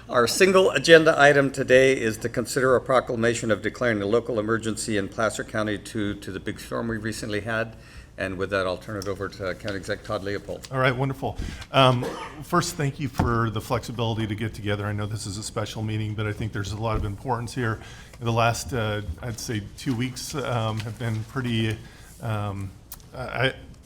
Our single agenda item today is to consider a proclamation of declaring a local emergency in Placer County to the big storm we recently had. And with that, I'll turn it over to County Exec Todd Leopold. All right, wonderful. First, thank you for the flexibility to get together. I know this is a special meeting, but I think there's a lot of importance here. The last, I'd say, 2 weeks have been pretty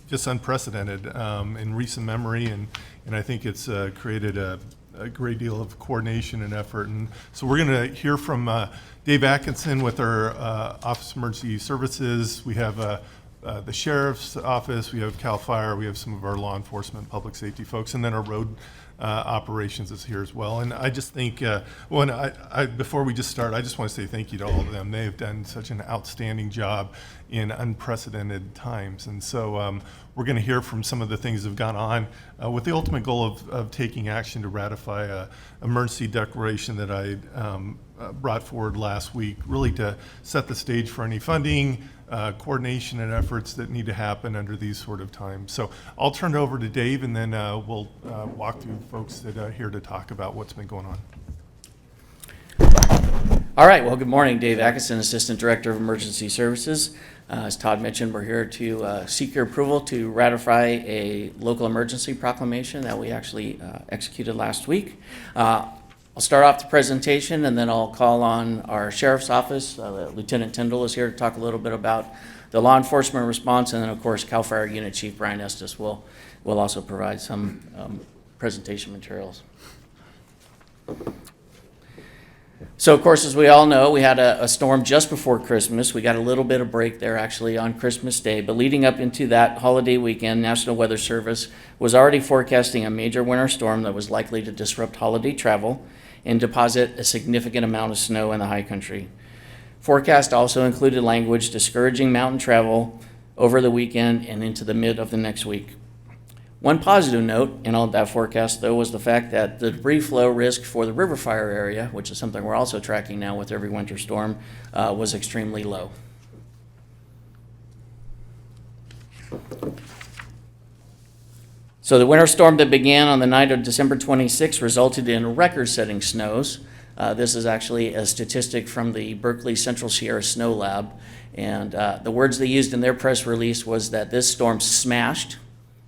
just unprecedented in recent memory, and I think it's created a great deal of coordination and effort. And so we're going to hear from Dave Atkinson with our Office of Emergency Services. We have the Sheriff's Office, we have CAL FIRE, we have some of our law enforcement, public safety folks, and then our road operations is here as well. And I just think, before we just start, I just want to say thank you to all of them. They have done such an outstanding job in unprecedented times. And so we're going to hear from some of the things that have gone on with the ultimate goal of taking action to ratify a emergency declaration that I brought forward last week, really to set the stage for any funding, coordination and efforts that need to happen under these sort of times. So I'll turn it over to Dave, and then we'll walk through folks that are here to talk about what's been going on. All right, well, good morning. Dave Atkinson, Assistant Director of Emergency Services. As Todd mentioned, we're here to seek your approval to ratify a local emergency proclamation that we actually executed last week. I'll start off the presentation, and then I'll call on our Sheriff's Office. Lieutenant Tyndall is here to talk a little bit about the law enforcement response, and then, of course, CAL FIRE Unit Chief Brian Estes will also provide some presentation materials. So, of course, as we all know, we had a storm just before Christmas. We got a little bit of break there, actually, on Christmas Day. But leading up into that holiday weekend, National Weather Service was already forecasting a major winter storm that was likely to disrupt holiday travel and deposit a significant amount of snow in the high country. Forecast also included language discouraging mountain travel over the weekend and into the mid of the next week. One positive note in all of that forecast, though, was the fact that the debris flow risk for the river fire area, which is something we're also tracking now with every winter storm, was extremely low. So the winter storm that began on the night of December 26 resulted in record-setting snows. This is actually a statistic from the Berkeley Central Sierra Snow Lab, and the words they used in their press release was that this storm smashed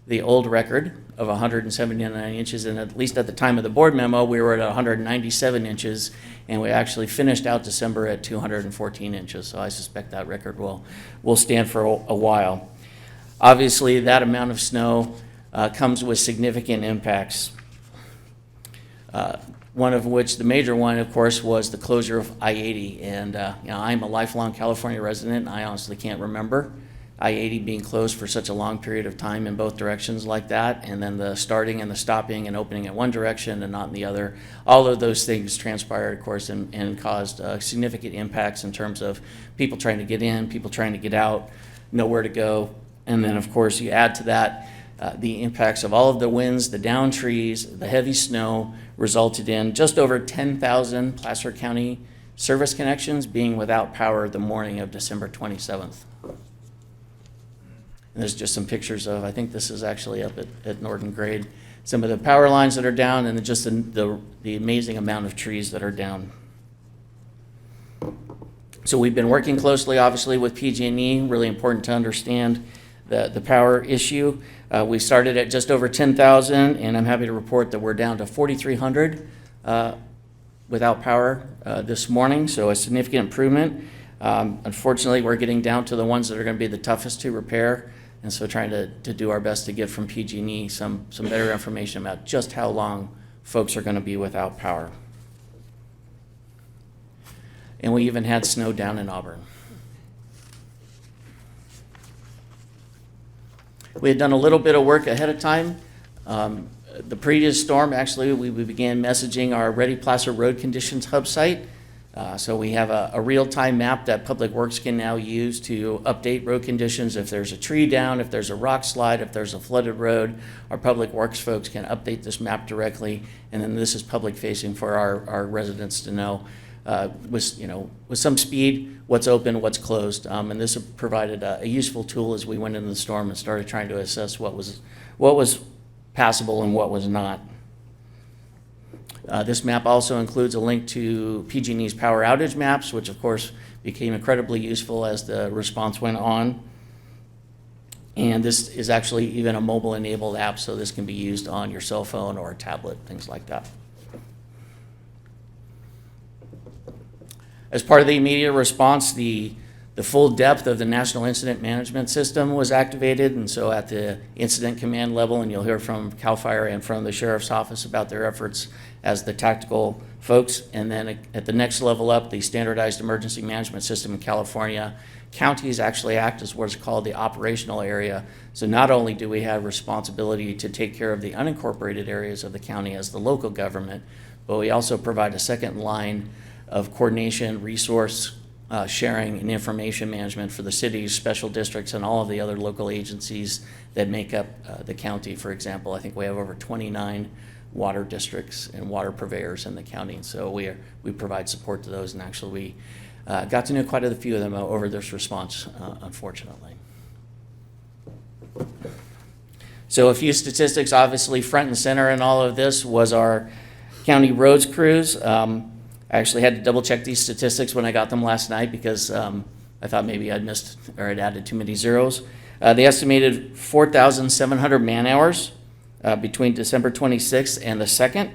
the old record of 179 inches, and at least at the time of the board memo, we were at 197 inches, and we actually finished out December at 214 inches, so I suspect that record will stand for a while. Obviously, that amount of snow comes with significant impacts, one of which, the major one, of course, was the closure of I-80, and I'm a lifelong California resident, and I honestly can't remember I-80 being closed for such a long period of time in both directions like that, and then the starting and the stopping and opening in one direction and not in the other. All of those things transpired, of course, and caused significant impacts in terms of people trying to get in, people trying to get out, nowhere to go. And then, of course, you add to that the impacts of all of the winds, the downed trees, the heavy snow resulted in just over 10,000 Placer County service connections being without power the morning of December 27th. And there's just some pictures of, I think this is actually up at Norton Grade, some of the power lines that are down, and just the amazing amount of trees that are down. So we've been working closely, obviously, with PG&E. Really important to understand the power issue. We started at just over 10,000, and I'm happy to report that we're down to 4,300 without power this morning, so a significant improvement. Unfortunately, we're getting down to the ones that are going to be the toughest to repair, and so trying to do our best to get from PG&E some better information about just how long folks are going to be without power. And we even had snow down in Auburn. We had done a little bit of work ahead of time. The previous storm, actually, we began messaging our Ready Placer Road Conditions hub site. So we have a real-time map that Public Works can now use to update road conditions. If there's a tree down, if there's a rock slide, if there's a flooded road, our Public Works folks can update this map directly, and then this is public-facing for our residents to know with some speed what's open, what's closed, and this provided a useful tool as we went into the storm and started trying to assess what was passable and what was not. This map also includes a link to PG&E's power outage maps, which of course became incredibly useful as the response went on. And this is actually even a mobile-enabled app, so this can be used on your cell phone or a tablet, things like that. As part of the immediate response, the full depth of the National Incident Management System was activated, and so at the incident command level, and you'll hear from CAL FIRE and from the Sheriff's Office about their efforts as the tactical folks, and then at the next level up, the Standardized Emergency Management System in California, counties actually act as what's called the operational area. So not only do we have responsibility to take care of the unincorporated areas of the county as the local government, but we also provide a second line of coordination, resource sharing, and information management for the cities, special districts, and all of the other local agencies that make up the county. For example, I think we have over 29 water districts and water purveyors in the county, and so we provide support to those, and actually we got to know quite a few of them over this response, unfortunately. So a few statistics, obviously front and center in all of this was our county roads crews. I actually had to double check these statistics when I got them last night because I thought maybe I'd missed or I'd added too many zeros. They estimated 4,700 man hours between December 26th and the 2nd.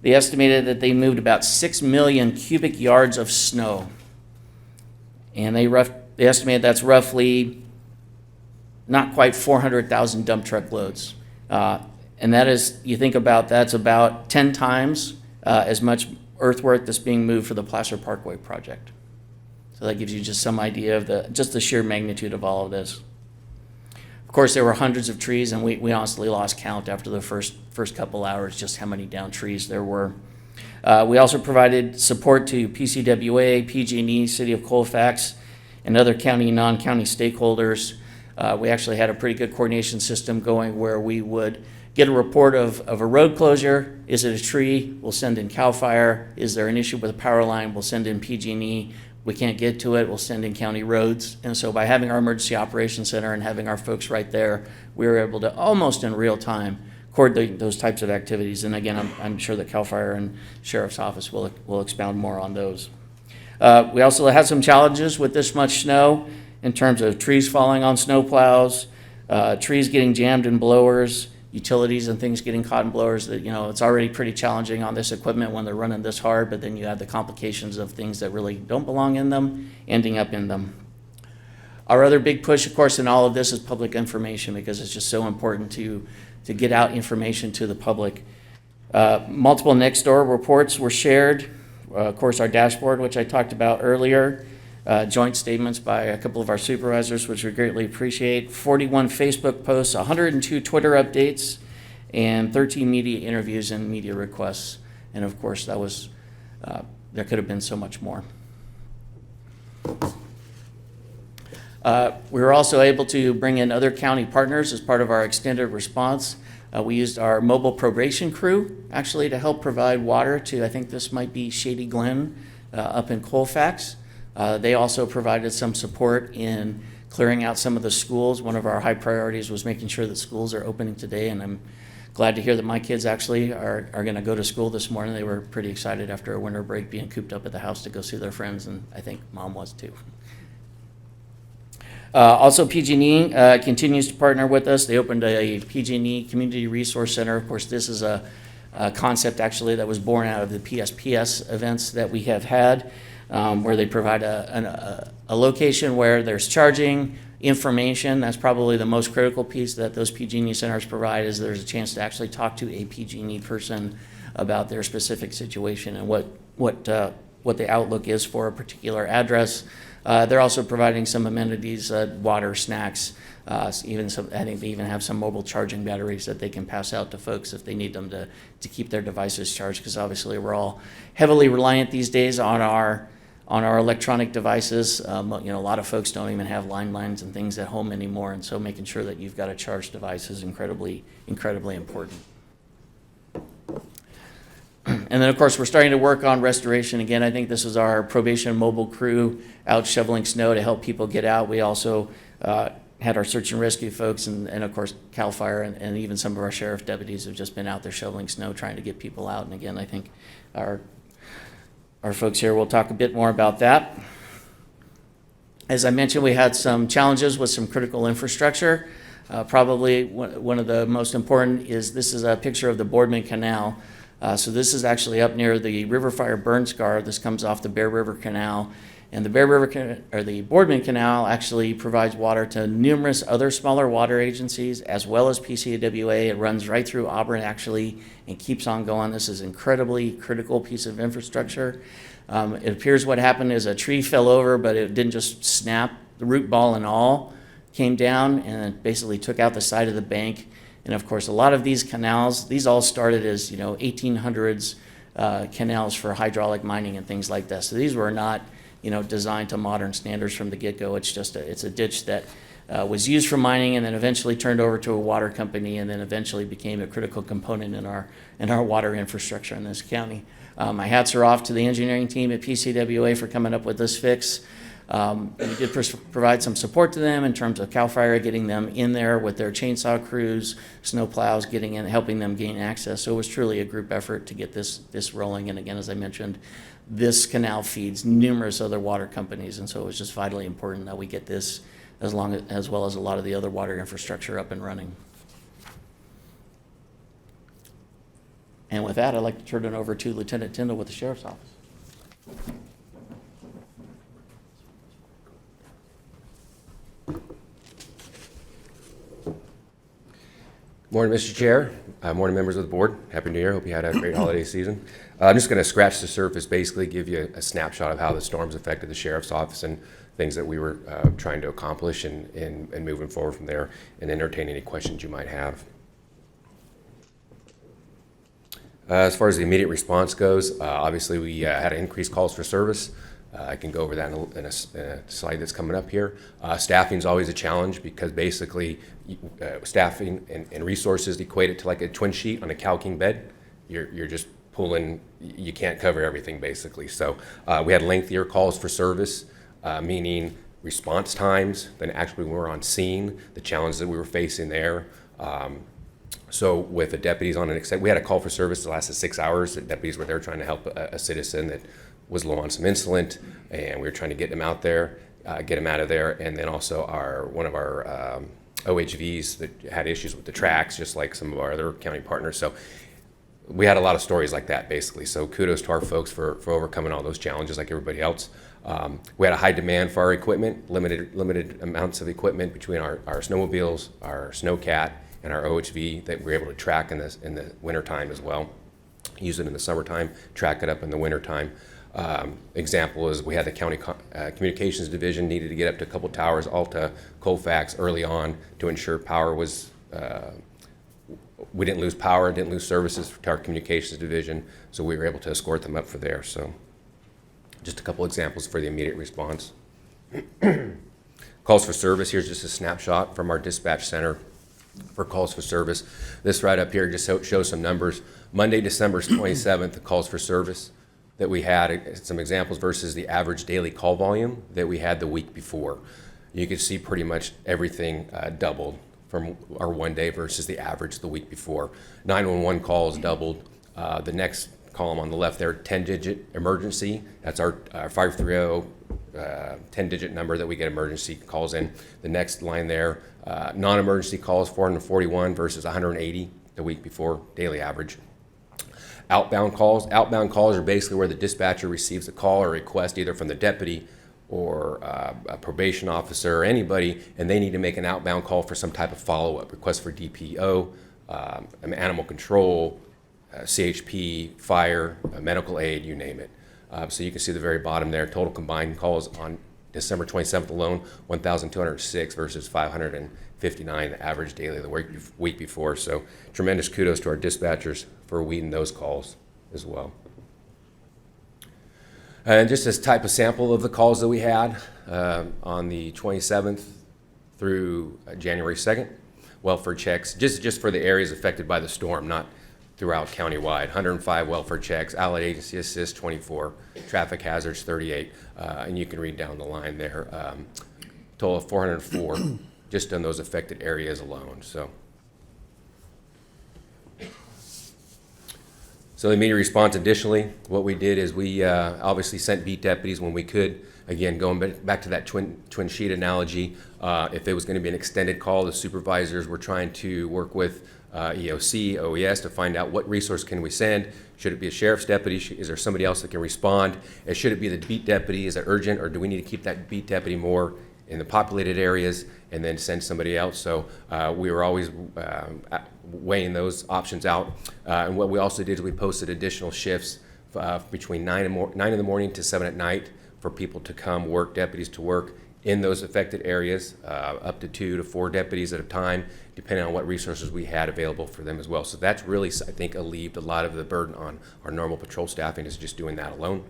They estimated that they moved about 6 million cubic yards of snow. And they estimated that's roughly not quite 400,000 dump truck loads. And that is, you think about, that's about 10 times as much earthwork that's being moved for the Placer Parkway project. So that gives you just some idea of just the sheer magnitude of all of this. Of course, there were hundreds of trees, and we honestly lost count after the first couple hours just how many downed trees there were. We also provided support to PCWA, PG&E, City of Colfax, and other county and non-county stakeholders. We actually had a pretty good coordination system going where we would get a report of a road closure. Is it a tree? We'll send in CAL FIRE. Is there an issue with a power line? We'll send in PG&E. We can't get to it, we'll send in county roads. And so by having our emergency operations center and having our folks right there, we were able to almost in real time coordinate those types of activities. And again, I'm sure that CAL FIRE and Sheriff's Office will expound more on those. We also had some challenges with this much snow in terms of trees falling on snow plows, trees getting jammed in blowers, utilities and things getting caught in blowers. That, you know, it's already pretty challenging on this equipment when they're running this hard, but then you have the complications of things that really don't belong in them ending up in them. Our other big push, of course, in all of this is public information, because it's just so important to get out information to the public. Multiple next door reports were shared. Of course, our dashboard, which I talked about earlier. Joint statements by a couple of our supervisors, which we greatly appreciate. 41 Facebook posts, 102 Twitter updates, and 13 media interviews and media requests. And of course, that was there could have been so much more. We were also able to bring in other county partners as part of our extended response. We used our mobile probation crew actually to help provide water to, I think this might be Shady Glen up in Colfax. They also provided some support in clearing out some of the schools. One of our high priorities was making sure that schools are opening today, and I'm glad to hear that my kids actually are going to go to school this morning. They were pretty excited after a winter break being cooped up at the house to go see their friends, and I think Mom was too. Also, PG&E continues to partner with us. They opened a PG&E Community Resource Center. Of course, this is a concept actually that was born out of the PSPS events that we have had, where they provide a location where there's charging, information. That's probably the most critical piece that those PG&E centers provide, is there's a chance to actually talk to a PG&E person about their specific situation and what the outlook is for a particular address. They're also providing some amenities, water, snacks, even some, I think they even have some mobile charging batteries that they can pass out to folks if they need them to keep their devices charged, because obviously we're all heavily reliant these days on our electronic devices. You know, a lot of folks don't even have lines and things at home anymore, and so making sure that you've got a charged device is incredibly important. And then, of course, we're starting to work on restoration. Again, I think this is our probation mobile crew out shoveling snow to help people get out. We also had our search and rescue folks and of course CAL FIRE and even some of our sheriff deputies have just been out there shoveling snow trying to get people out. And again, I think our folks here will talk a bit more about that. As I mentioned, we had some challenges with some critical infrastructure. Probably one of the most important is this is a picture of the Boardman Canal. So this is actually up near the River Fire burn scar. This comes off the Bear River Canal. And the Boardman Canal actually provides water to numerous other smaller water agencies as well as PCWA. It runs right through Auburn actually and keeps on going. This is an incredibly critical piece of infrastructure. It appears what happened is a tree fell over, but it didn't just snap. The root ball and all came down and it basically took out the side of the bank. And of course, a lot of these canals, these all started as 1800s canals for hydraulic mining and things like that. So these were not designed to modern standards from the get-go. It's just it's a ditch that was used for mining and then eventually turned over to a water company and then eventually became a critical component in our water infrastructure in this county. My hats are off to the engineering team at PCWA for coming up with this fix. We did provide some support to them in terms of CAL FIRE getting them in there with their chainsaw crews, snow plows, getting in, helping them gain access. So it was truly a group effort to get this rolling. And again, as I mentioned, this canal feeds numerous other water companies, and so it was just vitally important that we get this as well as a lot of the other water infrastructure up and running. And with that, I'd like to turn it over to Lieutenant Tyndall with the Sheriff's Office. Morning, Mr. Chair. Morning, members of the board. Happy New Year. Hope you had a great holiday season. I'm just going to scratch the surface, basically give you a snapshot of how the storms affected the Sheriff's Office and things that we were trying to accomplish and moving forward from there, and entertain any questions you might have. As far as the immediate response goes, obviously we had increased calls for service. I can go over that in a slide that's coming up here. Staffing is always a challenge because basically staffing and resources equate it to like a twin sheet on a calking bed. You're just pulling, you can't cover everything basically. So we had lengthier calls for service, meaning response times than actually when we were on scene, the challenges that we were facing there. So with the deputies on we had a call for service that lasted 6 hours. The deputies were there trying to help a citizen that was low on some insulin, and we were trying to get them out there, get them out of there. And then also one of our OHVs that had issues with the tracks, just like some of our other county partners. So we had a lot of stories like that, basically. So kudos to our folks for overcoming all those challenges like everybody else. We had a high demand for our equipment, limited amounts of equipment between our snowmobiles, our snowcat, and our OHV that we're able to track in the wintertime as well. Use it in the summertime, track it up in the wintertime. Example is we had the county communications division needed to get up to a couple towers, Alta, Colfax early on to ensure power was, we didn't lose power, didn't lose services to our communications division, so we were able to escort them up for there. So just a couple examples for the immediate response. Calls for service, here's just a snapshot from our dispatch center for calls for service. This right up here just shows some numbers. Monday, December 27th, the calls for service that we had, some examples versus the average daily call volume that we had the week before. You can see pretty much everything doubled from our one day versus the average the week before. 911 calls doubled. The next column on the left there, 10-digit emergency. That's our 530 10-digit number that we get emergency calls in. The next line there, non-emergency calls, 441 versus 180 the week before, daily average. Outbound calls are basically where the dispatcher receives a call or request either from the deputy or a probation officer or anybody, and they need to make an outbound call for some type of follow-up, request for DPO, animal control, CHP, fire, medical aid, you name it. So you can see the very bottom there, total combined calls on December 27th alone, 1,206 versus 559, the average daily the week before. So tremendous kudos to our dispatchers for weeding those calls as well. And just as type of sample of the calls that we had on the 27th through January 2nd, welfare checks, just for the areas affected by the storm, not throughout countywide. 105 welfare checks, allied agency assist 24, traffic hazards 38, and you can read down the line there. Total of 404 just on those affected areas alone. So the immediate response, additionally, what we did is we obviously sent beat deputies when we could. Again, going back to that twin sheet analogy, if it was going to be an extended call, the supervisors were trying to work with EOC, OES to find out what resource can we send. Should it be a sheriff's deputy? Is there somebody else that can respond? And should it be the beat deputy? Is it urgent, or do we need to keep that beat deputy more in the populated areas and then send somebody else? So we were always weighing those options out. And what we also did is we posted additional shifts between 9 in the morning to 7 at night for people to come work, deputies to work in those affected areas, up to 2 to 4 deputies at a time, depending on what resources we had available for them as well. So that's really, I think, alleviated a lot of the burden on our normal patrol staffing, is just doing that alone.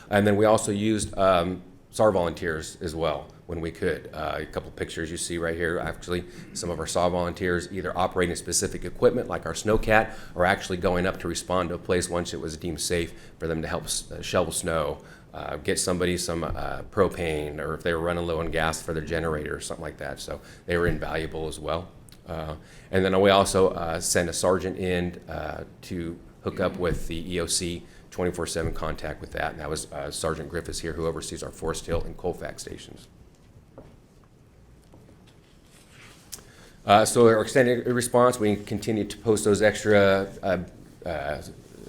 And then we also used SAR volunteers as well when we could. A couple pictures you see right here, actually, some of our SAR volunteers either operating specific equipment like our snowcat, or actually going up to respond to a place once it was deemed safe for them to help shovel snow, get somebody some propane, or if they were running low on gas for their generator or something like that. So they were invaluable as well. And then we also sent a sergeant in to hook up with the EOC 24/7 contact with that, and that was Sergeant Griffiths here, who oversees our Forest Hill and Colfax stations. So our extended response, we continue to post those extra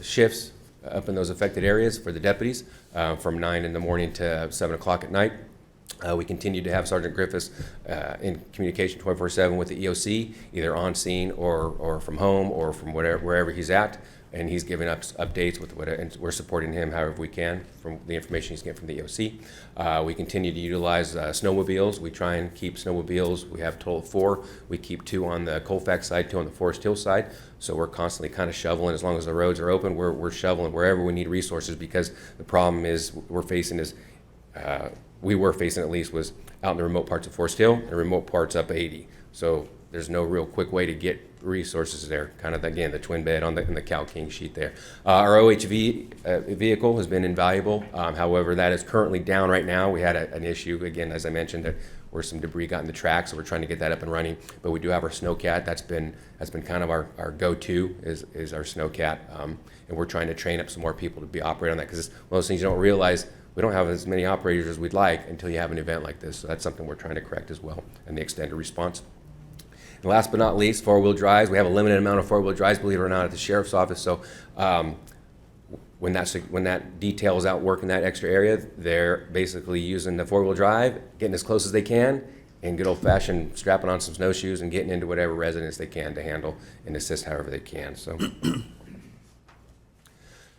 shifts up in those affected areas for the deputies from 9 in the morning to 7 o'clock at night. We continue to have Sergeant Griffiths in communication 24/7 with the EOC, either on scene or from home or from wherever he's at. And he's giving us updates with whatever, and we're supporting him however we can from the information he's getting from the EOC. We continue to utilize snowmobiles. We try and keep snowmobiles. We have a total of 4. We keep 2 on the Colfax side, 2 on the Forest Hill side. So we're constantly kind of shoveling. As long as the roads are open, we're shoveling wherever we need resources, because the problem is we were facing at least was out in the remote parts of Forest Hill and remote parts up 80. So there's no real quick way to get resources there. Kind of, again, the twin bed in the Cal King sheet there. Our OHV vehicle has been invaluable. However, that is currently down right now. We had an issue, again, as I mentioned, where some debris got in the track, so we're trying to get that up and running. But we do have our snowcat. That's been kind of our go-to is our snowcat. And we're trying to train up some more people to be operating on that, because it's one of those things you don't realize. We don't have as many operators as we'd like until you have an event like this. So that's something we're trying to correct as well, and the extended response. And last but not least, 4-wheel drives. We have a limited amount of 4-wheel drives, believe it or not, at the sheriff's office. So when that detail is out working that extra area, they're basically using the 4-wheel drive, getting as close as they can, and good old-fashioned strapping on some snowshoes and getting into whatever residence they can to handle and assist however they can. So as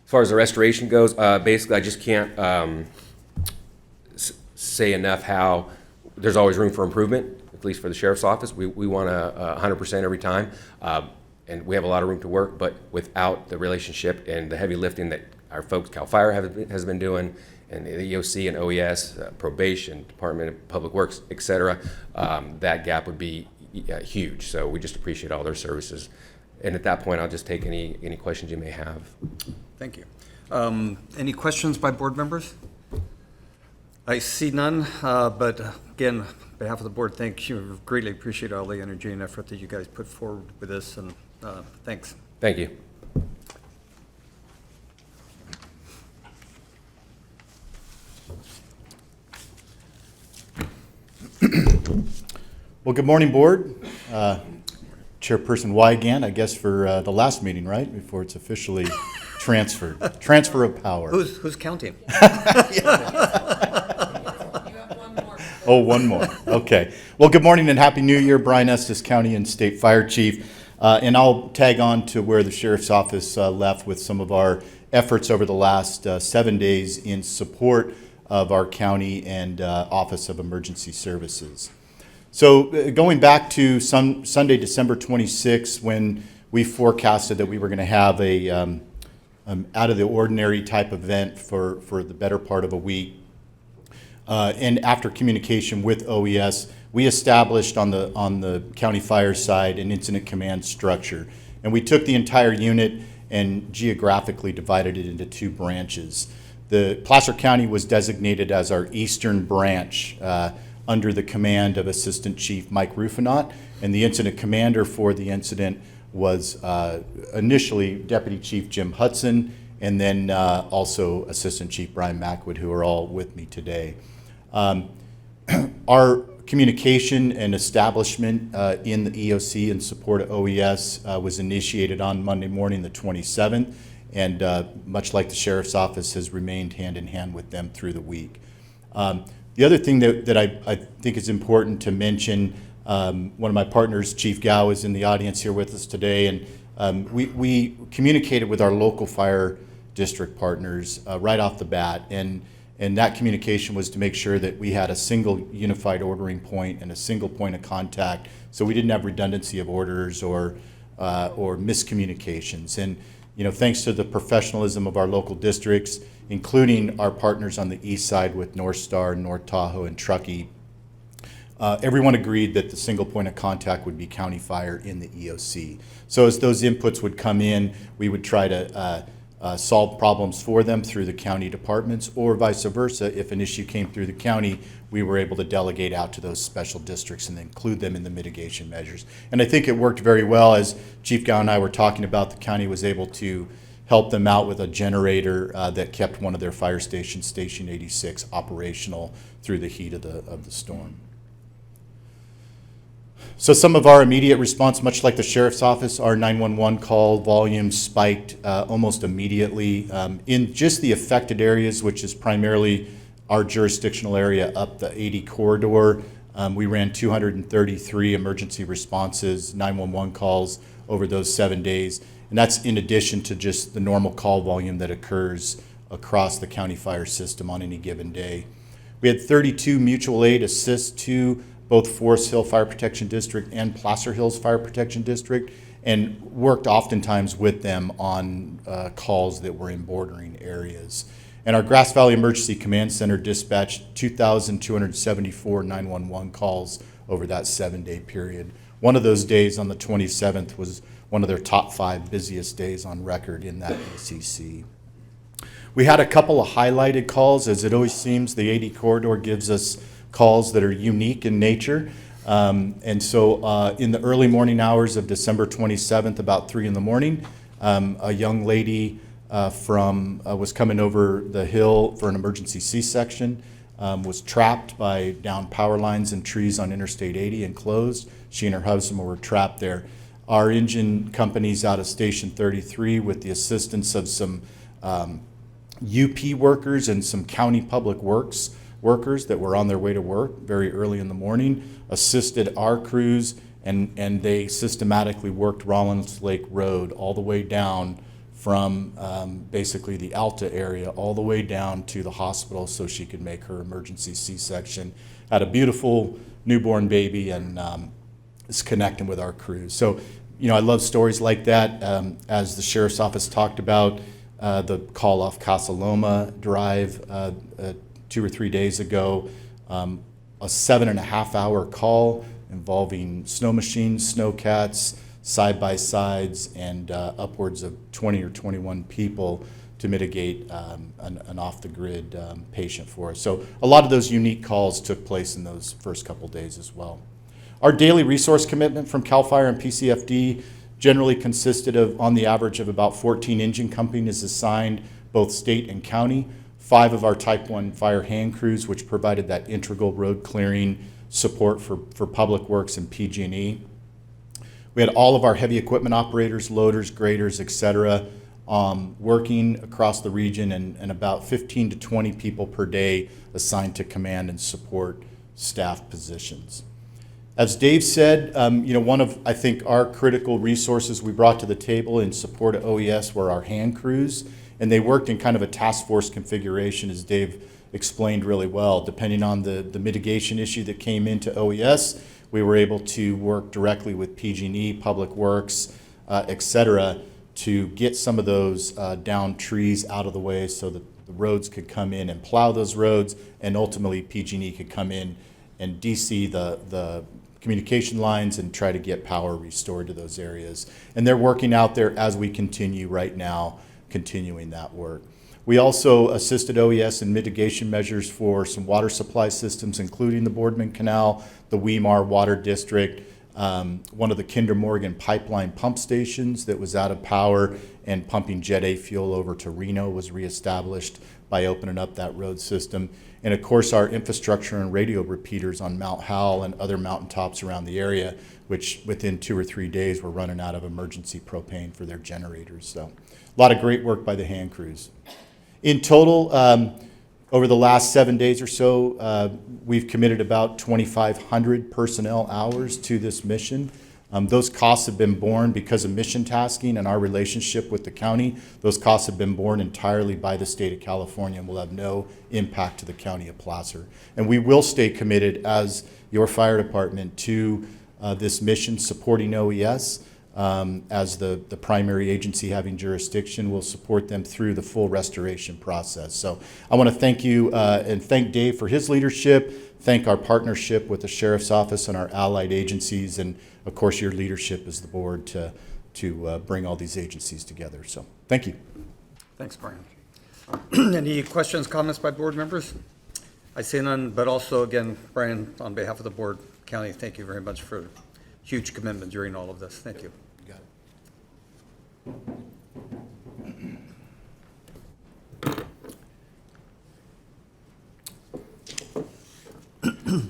far as the restoration goes, basically I just can't say enough how there's always room for improvement, at least for the sheriff's office. We want 100% every time, and we have a lot of room to work, but without the relationship and the heavy lifting that our folks, CAL FIRE, has been doing, and the EOC and OES, probation, Department of Public Works, et cetera, that gap would be huge. So we just appreciate all their services. And at that point, I'll just take any questions you may have. Thank you. Any questions by board members? I see none, but again, on behalf of the board, thank you. Greatly appreciate all the energy and effort that you guys put forward with this, and thanks. Thank you. Well, good morning, board. Chairperson Wygant, I guess for the last meeting, right? Before it's officially transferred. Transfer of power. Who's counting? Oh, one more. Okay. Well, good morning and Happy New Year, Brian Estes, County and State Fire Chief. And I'll tag on to where the Sheriff's Office left with some of our efforts over the last 7 days in support of our county and Office of Emergency Services. So going back to Sunday, December 26th, when we forecasted that we were going to have a out of the ordinary type event for the better part of a week, and after communication with OES, we established on the county fire side an incident command structure, and we took the entire unit and geographically divided it into 2 branches. The Placer County was designated as our eastern branch. under the command of Assistant Chief Mike Rufinot, and the incident commander for the incident was initially Deputy Chief Jim Hudson, and then also Assistant Chief Brian Mackwood, who are all with me today. Our communication and establishment in the EOC in support of OES was initiated on Monday morning, the 27th, and much like the Sheriff's Office, has remained hand in hand with them through the week. The other thing that I think is important to mention, one of my partners, Chief Gao, is in the audience here with us today, and we communicated with our local fire district partners right off the bat, and that communication was to make sure that we had a single unified ordering point and a single point of contact, so we didn't have redundancy of orders or miscommunications. And thanks to the professionalism of our local districts, including our partners on the east side with North Star, North Tahoe, and Truckee, everyone agreed that the single point of contact would be County Fire in the EOC. So as those inputs would come in, we would try to solve problems for them through the county departments, or vice versa. If an issue came through the county, we were able to delegate out to those special districts and include them in the mitigation measures. And I think it worked very well. As Chief Gow and I were talking about, the county was able to help them out with a generator that kept one of their fire stations, Station 86, operational through the heat of the storm. So some of our immediate response, much like the Sheriff's Office, our 911 call volume spiked almost immediately. In just the affected areas, which is primarily our jurisdictional area up the 80 corridor, we ran 233 emergency responses, 911 calls over those 7 days. And that's in addition to just the normal call volume that occurs across the county fire system on any given day. We had 32 mutual aid assists to both Forest Hill Fire Protection District and Placer Hills Fire Protection District, and worked oftentimes with them on calls that were in bordering areas. And our Grass Valley Emergency Command Center dispatched 2,274 911 calls over that 7-day period. One of those days on the 27th was one of their top 5 busiest days on record in that ACC. We had a couple of highlighted calls. As it always seems, the 80 corridor gives us calls that are unique in nature. And so in the early morning hours of December 27th, about 3 in the morning, a young lady was coming over the hill for an emergency C-section, was trapped by downed power lines and trees on Interstate 80 and closed. She and her husband were trapped there. Our engine companies out of Station 33, with the assistance of some UP workers and some county public works workers that were on their way to work very early in the morning, assisted our crews, and they systematically worked Rollins Lake Road all the way down from basically the Alta area all the way down to the hospital so she could make her emergency C-section. Had a beautiful newborn baby and is connecting with our crews. So, I love stories like that. As the Sheriff's Office talked about, the call off Casa Loma Drive 2 or 3 days ago, a 7.5-hour call involving snow machines, snowcats, side-by-sides, and upwards of 20 or 21 people to mitigate an off-the-grid patient for us. So a lot of those unique calls took place in those first couple days as well. Our daily resource commitment from CAL FIRE and PCFD generally consisted of, on the average, of about 14 engine companies assigned, both state and county, 5 of our Type 1 fire hand crews, which provided that integral road clearing support for public works and PG&E. We had all of our heavy equipment operators, loaders, graders, et cetera, working across the region, and about 15 to 20 people per day assigned to command and support staff positions. As Dave said, one of, I think, our critical resources we brought to the table in support of OES were our hand crews, and they worked in kind of a task force configuration, as Dave explained really well. Depending on the mitigation issue that came into OES, we were able to work directly with PG&E, Public Works, et cetera, to get some of those downed trees out of the way so that the roads could come in and plow those roads, and ultimately PG&E could come in and DC the communication lines and try to get power restored to those areas. And they're working out there as we continue right now, continuing that work. We also assisted OES in mitigation measures for some water supply systems, including the Boardman Canal, the Weimar Water District, one of the Kinder Morgan pipeline pump stations that was out of power and pumping Jet A fuel over to Reno was reestablished by opening up that road system. And of course, our infrastructure and radio repeaters on Mount Howell and other mountaintops around the area, which within 2 or 3 days were running out of emergency propane for their generators. So a lot of great work by the hand crews. In total, over the last 7 days or so, we've committed about 2,500 personnel hours to this mission. Those costs have been borne because of mission tasking and our relationship with the county. Those costs have been borne entirely by the state of California and will have no impact to the county of Placer. And we will stay committed as your fire department to this mission, supporting OES as the primary agency having jurisdiction. Will support them through the full restoration process. So I want to thank you and thank Dave for his leadership, thank our partnership with the Sheriff's Office and our allied agencies, and of course your leadership as the board to bring all these agencies together. So thank you. Thanks, Brian. Any questions, comments by board members? I see none, but also, again, Brian, on behalf of the board, county, thank you very much for huge commitment during all of this. Thank you. Got it.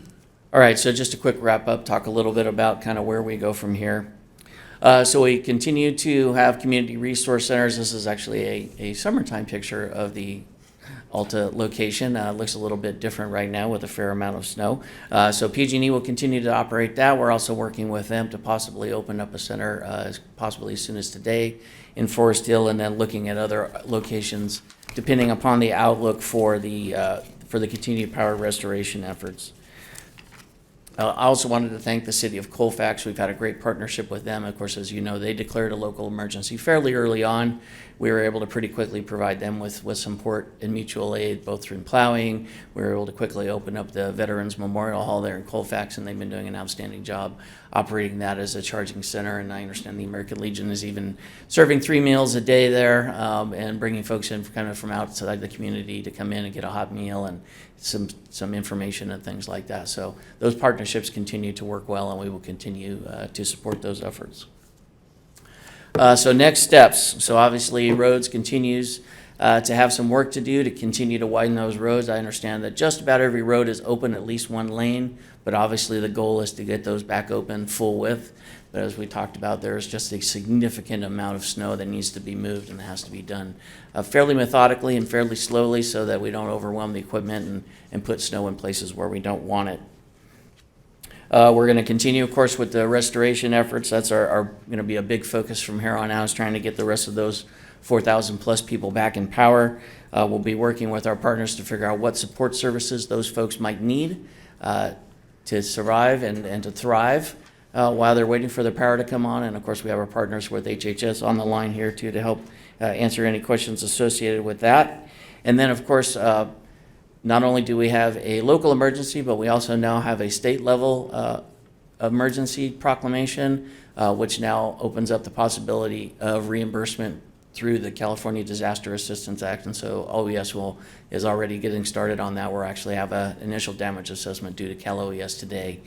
All right, so just a quick wrap up, talk a little bit about kind of where we go from here. So we continue to have community resource centers. This is actually a summertime picture of the Alta location. Looks a little bit different right now with a fair amount of snow. So PG&E will continue to operate that. We're also working with them to possibly open up a center possibly as soon as today in Forest Hill, and then looking at other locations depending upon the outlook for the continued power restoration efforts. I also wanted to thank the city of Colfax. We've had a great partnership with them. Of course, as you know, they declared a local emergency fairly early on. We were able to pretty quickly provide them with support and mutual aid, both through plowing. We were able to quickly open up the Veterans Memorial Hall there in Colfax, and they've been doing an outstanding job operating that as a charging center. And I understand the American Legion is even serving 3 meals a day there, and bringing folks in kind of from outside the community to come in and get a hot meal and some information and things like that. So those partnerships continue to work well, and we will continue to support those efforts. So next steps. So obviously roads continues to have some work to do to continue to widen those roads. I understand that just about every road is open at least one lane, but obviously the goal is to get those back open full width. But as we talked about, there's just a significant amount of snow that needs to be moved, and that has to be done fairly methodically and fairly slowly so that we don't overwhelm the equipment and put snow in places where we don't want it. We're going to continue, of course, with the restoration efforts. That's our going to be a big focus from here on out, is trying to get the rest of those 4,000 plus people back in power. We'll be working with our partners to figure out what support services those folks might need to survive and to thrive while they're waiting for their power to come on. And of course, we have our partners with HHS on the line here too to help answer any questions associated with that. And then, of course, not only do we have a local emergency, but we also now have a state level emergency proclamation, which now opens up the possibility of reimbursement through the California Disaster Assistance Act. And so OES is already getting started on that. We'll actually have an initial damage assessment due to Cal OES today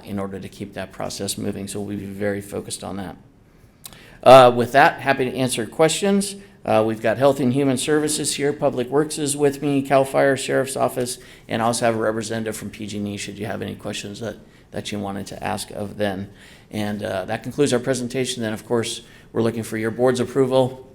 in order to keep that process moving. So we'll be very focused on that. With that, happy to answer questions. We've got Health and Human Services here. Public Works is with me, CAL FIRE, Sheriff's Office, and I also have a representative from PG&E should you have any questions that you wanted to ask of them. And that concludes our presentation. Then, of course, we're looking for your board's approval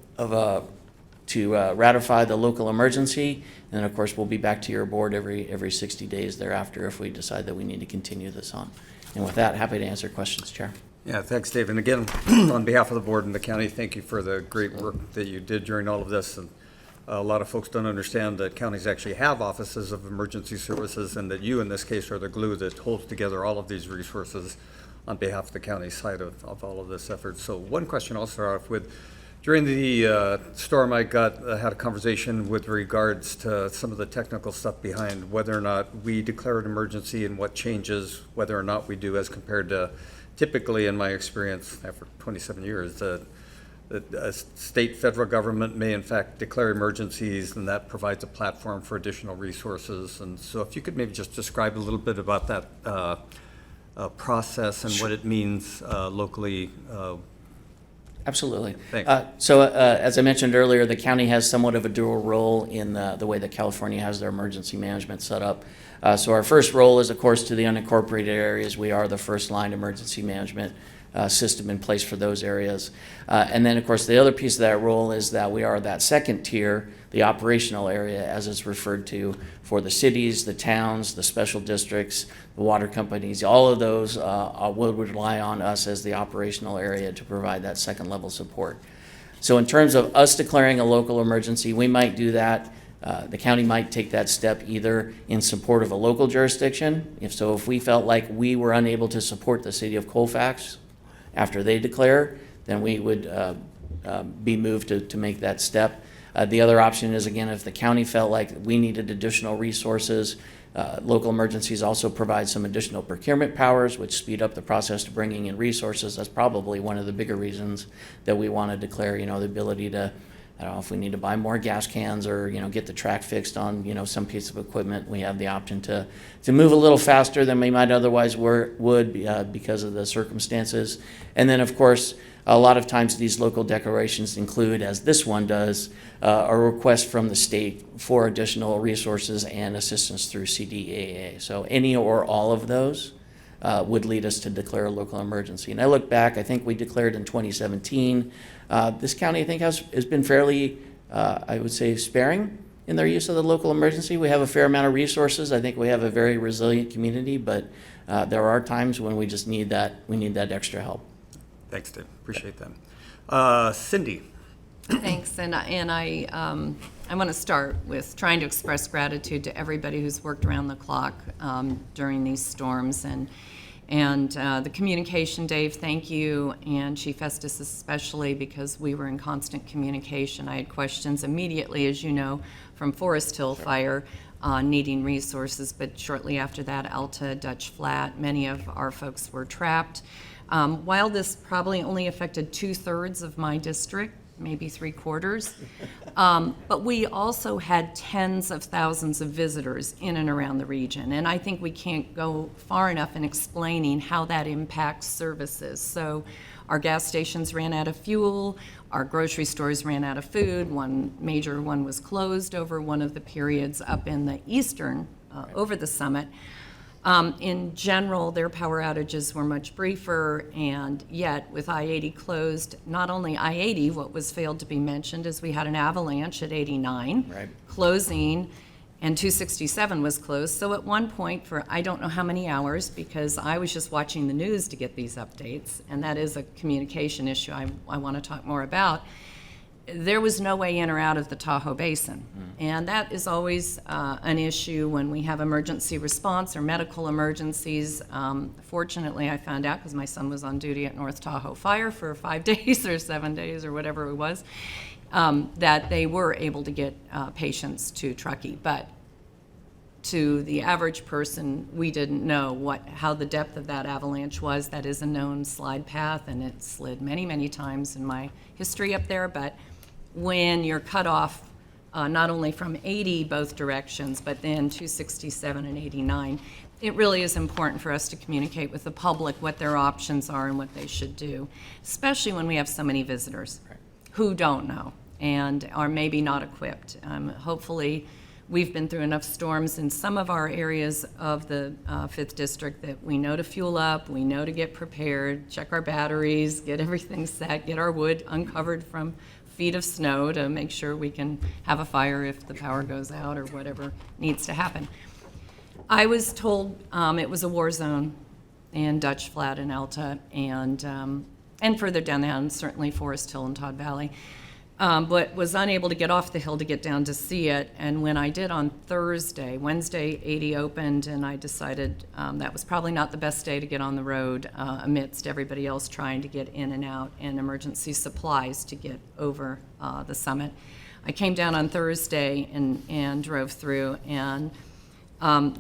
to ratify the local emergency. And then, of course, we'll be back to your board every 60 days thereafter if we decide that we need to continue this on. And with that, happy to answer questions, Chair. Yeah, thanks, Dave. And again, on behalf of the board and the county, thank you for the great work that you did during all of this. And a lot of folks don't understand that counties actually have offices of emergency services, and that you, in this case, are the glue that holds together all of these resources on behalf of the county side of all of this effort. So one question I'll start off with. During the storm, I had a conversation with regards to some of the technical stuff behind whether or not we declare an emergency and what changes, whether or not we do, as compared to typically, in my experience, after 27 years, that state, federal government may in fact declare emergencies, and that provides a platform for additional resources. And so if you could maybe just describe a little bit about that process and what it means locally. Absolutely. Thanks. As I mentioned earlier, the county has somewhat of a dual role in the way that California has their emergency management set up. So our first role is, of course, to the unincorporated areas. We are the first line emergency management system in place for those areas. And then, of course, the other piece of that role is that we are that second tier, the operational area, as it's referred to, for the cities, the towns, the special districts, the water companies. All of those will rely on us as the operational area to provide that second level support. So in terms of us declaring a local emergency, we might do that. The county might take that step either in support of a local jurisdiction. If we felt like we were unable to support the city of Colfax after they declare, then we would be moved to make that step. The other option is, again, if the county felt like we needed additional resources, local emergencies also provide some additional procurement powers, which speed up the process to bringing in resources. That's probably one of the bigger reasons that we want to declare, the ability to, I don't know if we need to buy more gas cans or, get the track fixed on, some piece of equipment. We have the option to move a little faster than we might otherwise would because of the circumstances. And then, of course, a lot of times these local declarations include, as this one does, a request from the state for additional resources and assistance through CDAA. So any or all of those would lead us to declare a local emergency. And I look back, I think we declared in 2017. This county, I think, has been fairly, I would say, sparing in their use of the local emergency. We have a fair amount of resources. I think we have a very resilient community, but there are times when we just need that extra help. Thanks, Dave. Appreciate that. Cindy. Thanks, and I want to start with trying to express gratitude to everybody who's worked around the clock during these storms, and the communication, Dave, thank you, and Chief Estes especially, because we were in constant communication. I had questions immediately, as you know, from Forest Hill Fire needing resources, but shortly after that, Alta, Dutch Flat, many of our folks were trapped. While this probably only affected 2/3 of my district, maybe 3/4, but we also had tens of thousands of visitors in and around the region, and I think we can't go far enough in explaining how that impacts services. So our gas stations ran out of fuel, our grocery stores ran out of food, one major one was closed over one of the periods up in the eastern, over the summit. In general, their power outages were much briefer, and yet with I-80 closed, not only I-80, what was failed to be mentioned is we had an avalanche at 89 closing, and 267 was closed. So at one point for I don't know how many hours, because I was just watching the news to get these updates, and that is a communication issue I want to talk more about. There was no way in or out of the Tahoe Basin. And that is always an issue when we have emergency response or medical emergencies. Fortunately, I found out, because my son was on duty at North Tahoe Fire for 5 days or 7 days or whatever it was, that they were able to get patients to Truckee. But to the average person, we didn't know how the depth of that avalanche was. That is a known slide path, and it slid many, many times in my history up there. But when you're cut off not only from 80 both directions, but then 267 and 89, it really is important for us to communicate with the public what their options are and what they should do, especially when we have so many visitors who don't know and are maybe not equipped. Hopefully, we've been through enough storms in some of our areas of the 5th District that we know to fuel up, we know to get prepared, check our batteries, get everything set, get our wood uncovered from feet of snow to make sure we can have a fire if the power goes out or whatever needs to happen. I was told it was a war zone in Dutch Flat and Alta, and further down, certainly Forest Hill and Todd Valley, but was unable to get off the hill to get down to see it. And when I did on Wednesday 80 opened, and I decided that was probably not the best day to get on the road amidst everybody else trying to get in and out and emergency supplies to get over the summit. I came down on Thursday and drove through, and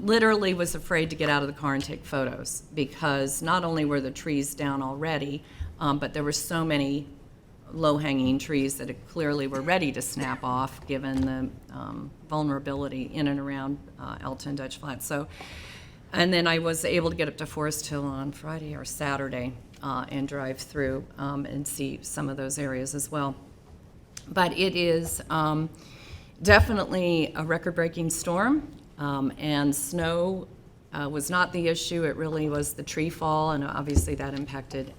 literally was afraid to get out of the car and take photos, because not only were the trees down already, but there were so many low-hanging trees that clearly were ready to snap off, given the vulnerability in and around Elton Dutch Flat. So, and then I was able to get up to Forest Hill on Friday or Saturday and drive through and see some of those areas as well. But it is definitely a record-breaking storm, and snow was not the issue. It really was the tree fall, and obviously that impacted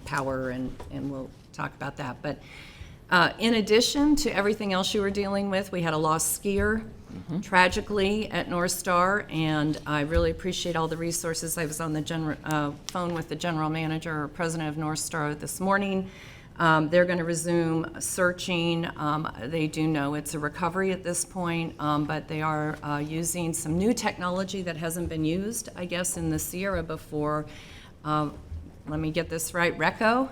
power, and we'll talk about that. But in addition to everything else you were dealing with, we had a lost skier, tragically, at North Star, and I really appreciate all the resources. I was on the phone with the general manager or president of North Star this morning. They're going to resume searching. They do know it's a recovery at this point, but they are using some new technology that hasn't been used, I guess, in the Sierra before. Let me get this right, RECO,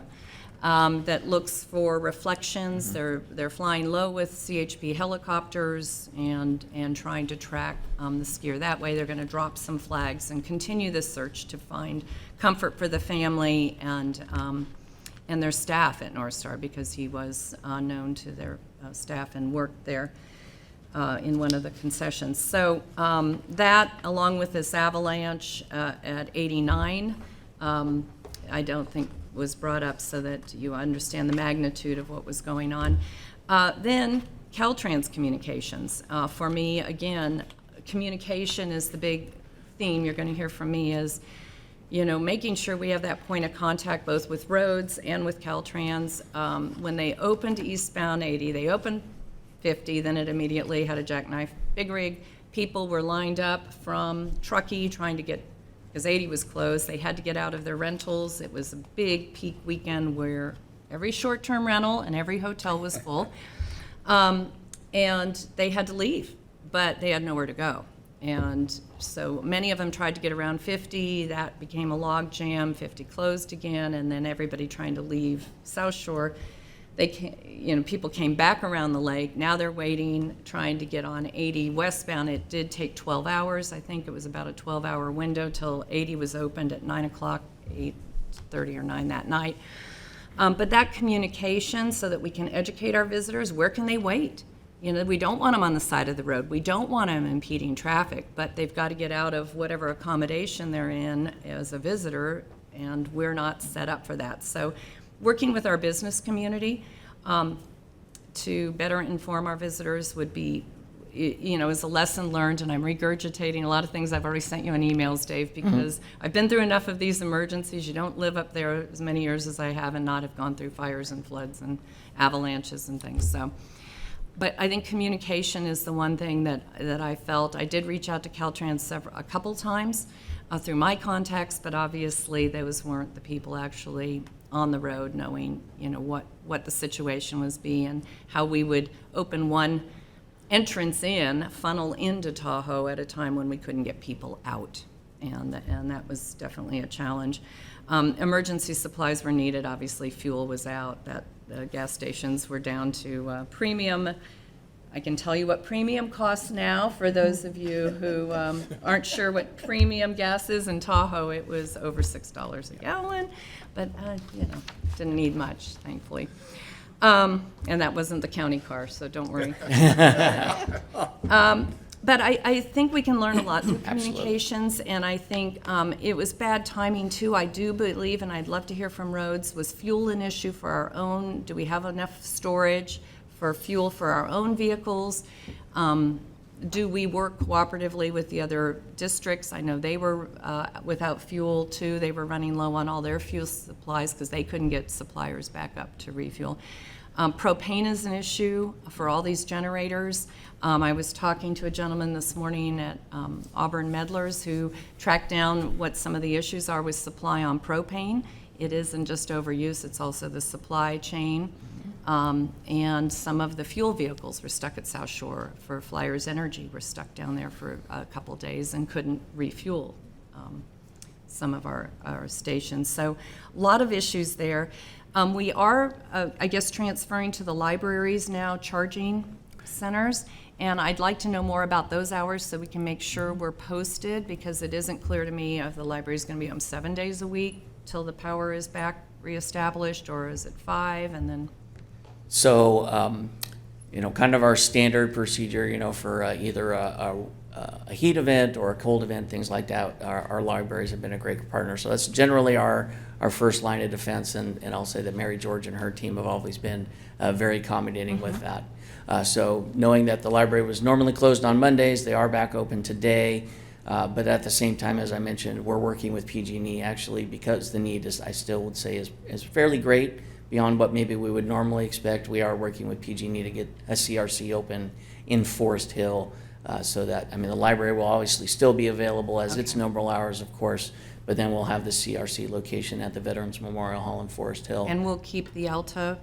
that looks for reflections. They're flying low with CHP helicopters and trying to track the skier that way. They're going to drop some flags and continue the search to find comfort for the family and their staff at North Star, because he was known to their staff and worked there in one of the concessions. So that, along with this avalanche at 89, I don't think was brought up so that you understand the magnitude of what was going on. Then Caltrans communications. For me, again, communication is the big theme you're going to hear from me, is making sure we have that point of contact both with roads and with Caltrans. When they opened eastbound 80, they opened 50, then it immediately had a jackknife big rig. People were lined up from Truckee trying to get, because 80 was closed, they had to get out of their rentals. It was a big peak weekend where every short-term rental and every hotel was full. And they had to leave, but they had nowhere to go. And so many of them tried to get around 50. That became a log jam. 50 closed again, and then everybody trying to leave South Shore. People came back around the lake. Now they're waiting, trying to get on 80 westbound. It did take 12 hours. I think it was about a 12-hour window till 80 was opened at 9 o'clock, 8:30 or 9 that night. But that communication, so that we can educate our visitors, where can they wait? We don't want them on the side of the road. We don't want them impeding traffic, but they've got to get out of whatever accommodation they're in as a visitor, and we're not set up for that. So working with our business community to better inform our visitors would be, is a lesson learned, and I'm regurgitating a lot of things I've already sent you in emails, Dave, because I've been through enough of these emergencies. You don't live up there as many years as I have and not have gone through fires and floods and avalanches and things. So. But I think communication is the one thing that I felt. I did reach out to Caltrans a couple times through my contacts, but obviously those weren't the people actually on the road knowing, what the situation was and how we would open one entrance in, funnel into Tahoe at a time when we couldn't get people out. And that was definitely a challenge. Emergency supplies were needed. Obviously, fuel was out. Gas stations were down to premium. I can tell you what premium costs now for those of you who aren't sure what premium gas is in Tahoe. It was over $6 a gallon, but didn't need much, thankfully. And that wasn't the county car, so don't worry. But I think we can learn a lot through communications, and I think it was bad timing too. I do believe, and I'd love to hear from Rhodes, was fuel an issue for our own? Do we have enough storage for fuel for our own vehicles? Do we work cooperatively with the other districts? I know they were without fuel too. They were running low on all their fuel supplies because they couldn't get suppliers back up to refuel. Propane is an issue for all these generators. I was talking to a gentleman this morning at Auburn Medlars who tracked down what some of the issues are with supply on propane. It isn't just overuse, it's also the supply chain. And some of the fuel vehicles were stuck at South Shore for Flyers Energy. Were stuck down there for a couple days and couldn't refuel some of our stations. So a lot of issues there. We are, I guess, transferring to the libraries now, charging centers, and I'd like to know more about those hours so we can make sure we're posted, because it isn't clear to me if the library is going to be on 7 days a week till the power is back reestablished, or is it 5, and then So, kind of our standard procedure, for either a heat event or a cold event, things like that, our libraries have been a great partner. So that's generally our first line of defense, and I'll say that Mary George and her team have always been very accommodating with that. So knowing that the library was normally closed on Mondays, they are back open today. But at the same time, as I mentioned, we're working with PG&E actually because the need is, I still would say, is fairly great beyond what maybe we would normally expect. We are working with PG&E to get a CRC open in Forest Hill so that, the library will obviously still be available as its normal hours, of course, but then we'll have the CRC location at the Veterans Memorial Hall in Forest Hill. And we'll keep the Alta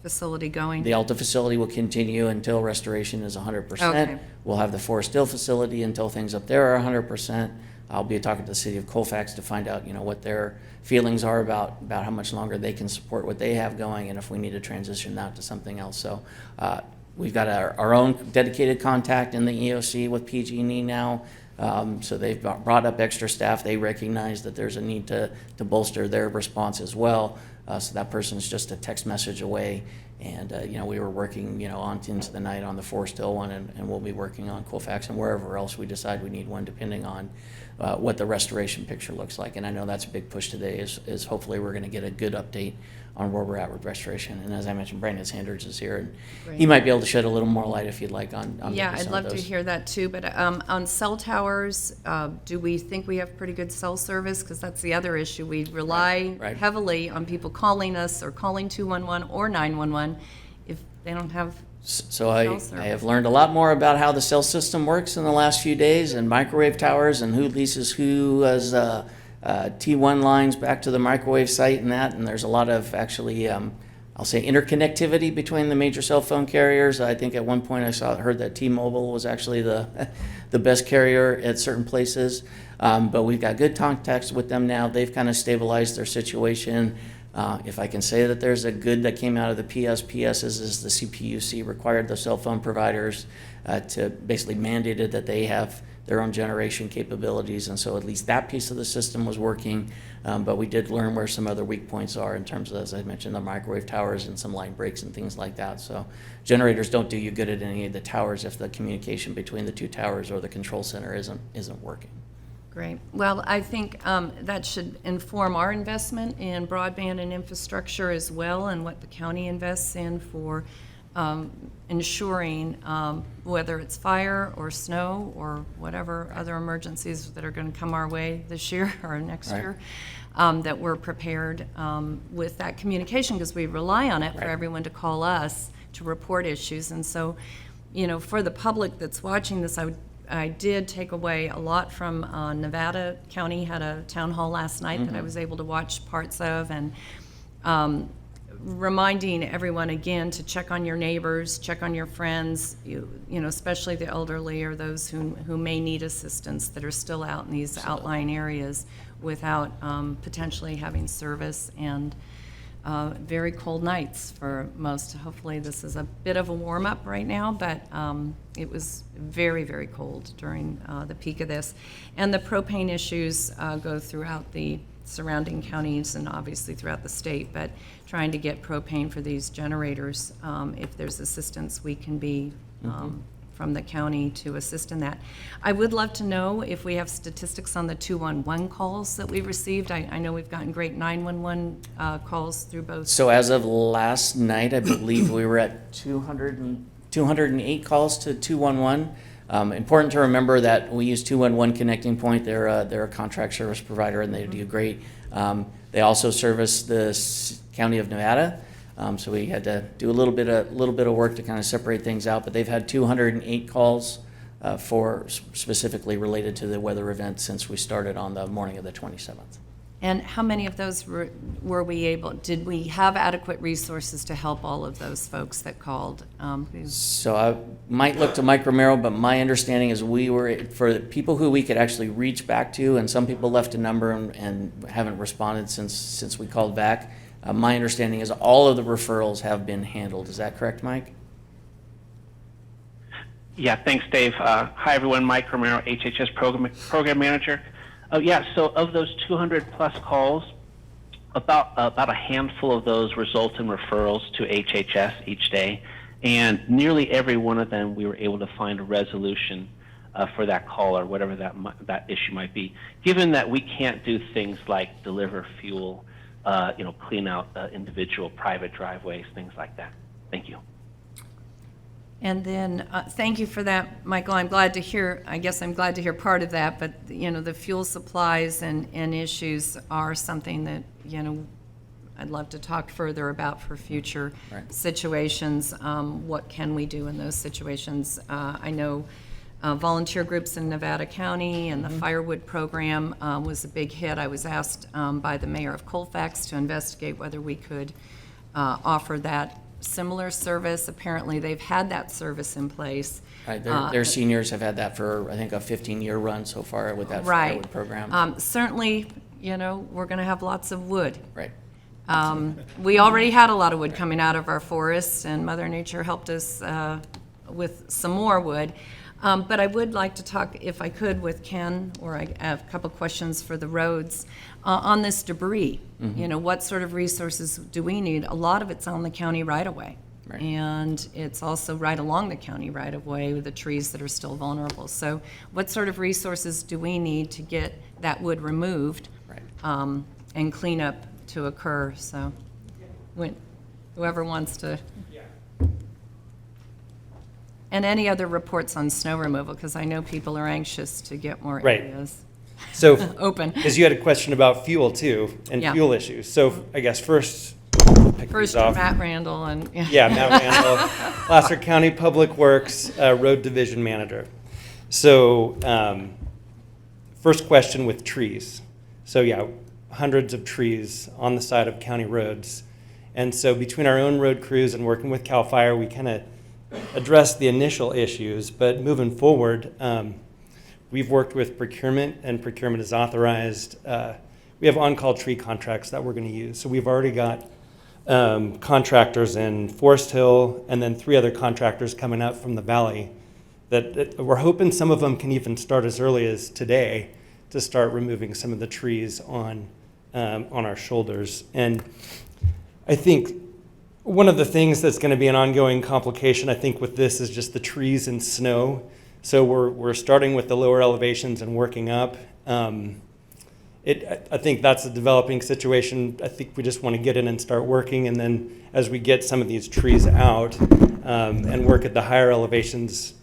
facility going? The Alta facility will continue until restoration is 100%. Okay. We'll have the Forest Hill facility until things up there are 100%. I'll be talking to the city of Colfax to find out, what their feelings are about how much longer they can support what they have going and if we need to transition that to something else. So we've got our own dedicated contact in the EOC with PG&E now. So they've brought up extra staff. They recognize that there's a need to bolster their response as well. So that person's just a text message away. And, we were working, on into the night on the Forest Hill one, and we'll be working on Colfax and wherever else we decide we need one, depending on what the restoration picture looks like. And I know that's a big push today is hopefully we're going to get a good update on where we're at with restoration. And as I mentioned, Brandon Sanders is here, and he might be able to shed a little more light if you'd like on Yeah, maybe I'd some love of to those. hear that too, but on cell towers, do we think we have pretty good cell service? Because that's the other issue. We rely Right. heavily on people calling us or calling 211 or 911 if they don't have So I cell service. have learned a lot more about how the cell system works in the last few days, and microwave towers, and who leases who as T1 lines back to the microwave site and that. And there's a lot of actually, I'll say, interconnectivity between the major cell phone carriers. I think at one point I heard that T-Mobile was actually the best carrier at certain places. But we've got good contacts with them now. They've kind of stabilized their situation. If I can say that there's a good that came out of the PS is the CPUC required the cell phone providers to basically mandated that they have their own generation capabilities, and so at least that piece of the system was working. But we did learn where some other weak points are in terms of, as I mentioned, the microwave towers and some line breaks and things like that. So generators don't do you good at any of the towers if the communication between the two towers or the control center isn't working. Great. Well, I think that should inform our investment in broadband and infrastructure as well, and what the county invests in for ensuring, whether it's fire or snow or whatever other emergencies that are going to come our way this year or next Right. year, that we're prepared with that communication, because we rely on it for Right. everyone to call us to report issues. And so, for the public that's watching this, I did take away a lot from Nevada County had a town hall last night that I was able to watch parts of, and reminding everyone again to check on your neighbors, check on your friends, especially the elderly or those who may need assistance that are still out in these outlying areas without potentially having service, and very cold nights for most. Hopefully this is a bit of a warm-up right now, but it was very, very cold during the peak of this. And the propane issues go throughout the surrounding counties and obviously throughout the state, but trying to get propane for these generators, if there's assistance we can be from the county to assist in that. I would love to know if we have statistics on the 211 calls that we received. I know we've gotten great 911 calls through both. So as of last night, I believe we were at 208 calls to 211. Important to remember that we use 211 Connecting Point. They're a contract service provider, and they do great. They also service the County of Nevada, so we had to do a little bit of work to kind of separate things out. But they've had 208 calls for specifically related to the weather event since we started on the morning of the 27th. And how many of those were we able, did we have adequate resources to help all of those folks that called? So I might look to Mike Romero, but my understanding is we were, for the people who we could actually reach back to, and some people left a number and haven't responded since we called back. My understanding is all of the referrals have been handled. Is that correct, Mike? Yeah, thanks, Dave. Hi, everyone. Mike Romero, HHS Program Manager. So of those 200 plus calls, about a handful of those result in referrals to HHS each day, and nearly every one of them we were able to find a resolution for that call or whatever that issue might be. Given that we can't do things like deliver fuel, clean out individual private driveways, things like that. Thank you. And then, thank you for that, Michael. I'm glad to hear, I guess I'm glad to hear part of that, but, the fuel supplies and issues are something that, I'd love to talk further about for future Right. situations. What can we do in those situations? I know volunteer groups in Nevada County and the firewood program was a big hit. I was asked by the mayor of Colfax to investigate whether we could offer that similar service. Apparently, they've had that service in place. Right, their seniors have had that for, I think, a 15-year run so far with that Right. firewood program. Certainly, we're going to have lots of wood. Right. We already had a lot of wood coming out of our forests, and Mother Nature helped us with some more wood. But I would like to talk, if I could, with Ken, or I have a couple questions for the roads, on this debris. What sort of resources do we need? A lot of it's on the county right-of-way. Right. And it's also right along the county right-of-way with the trees that are still vulnerable. So what sort of resources do we need to get that wood removed? Right. And cleanup to occur? So whoever wants to. And any other reports on snow removal, because I know people are anxious to get more Right. areas So, open. because you had a question about fuel too, and Yeah. fuel issues. So I guess first, pick First, these off. Matt Randall and. Yeah, Matt Randall, Placer County Public Works Road Division Manager. So, first question with trees. So yeah, hundreds of trees on the side of county roads. And so between our own road crews and working with CAL FIRE, we kind of addressed the initial issues, but moving forward, we've worked with procurement, and procurement is authorized. We have on-call tree contracts that we're going to use. So we've already got contractors in Forest Hill, and then 3 other contractors coming up from the valley that we're hoping some of them can even start as early as today to start removing some of the trees on our shoulders. And I think one of the things that's going to be an ongoing complication, I think, with this is just the trees and snow. So we're starting with the lower elevations and working up. I think that's a developing situation. I think we just want to get in and start working, and then as we get some of these trees out and work at the higher elevations,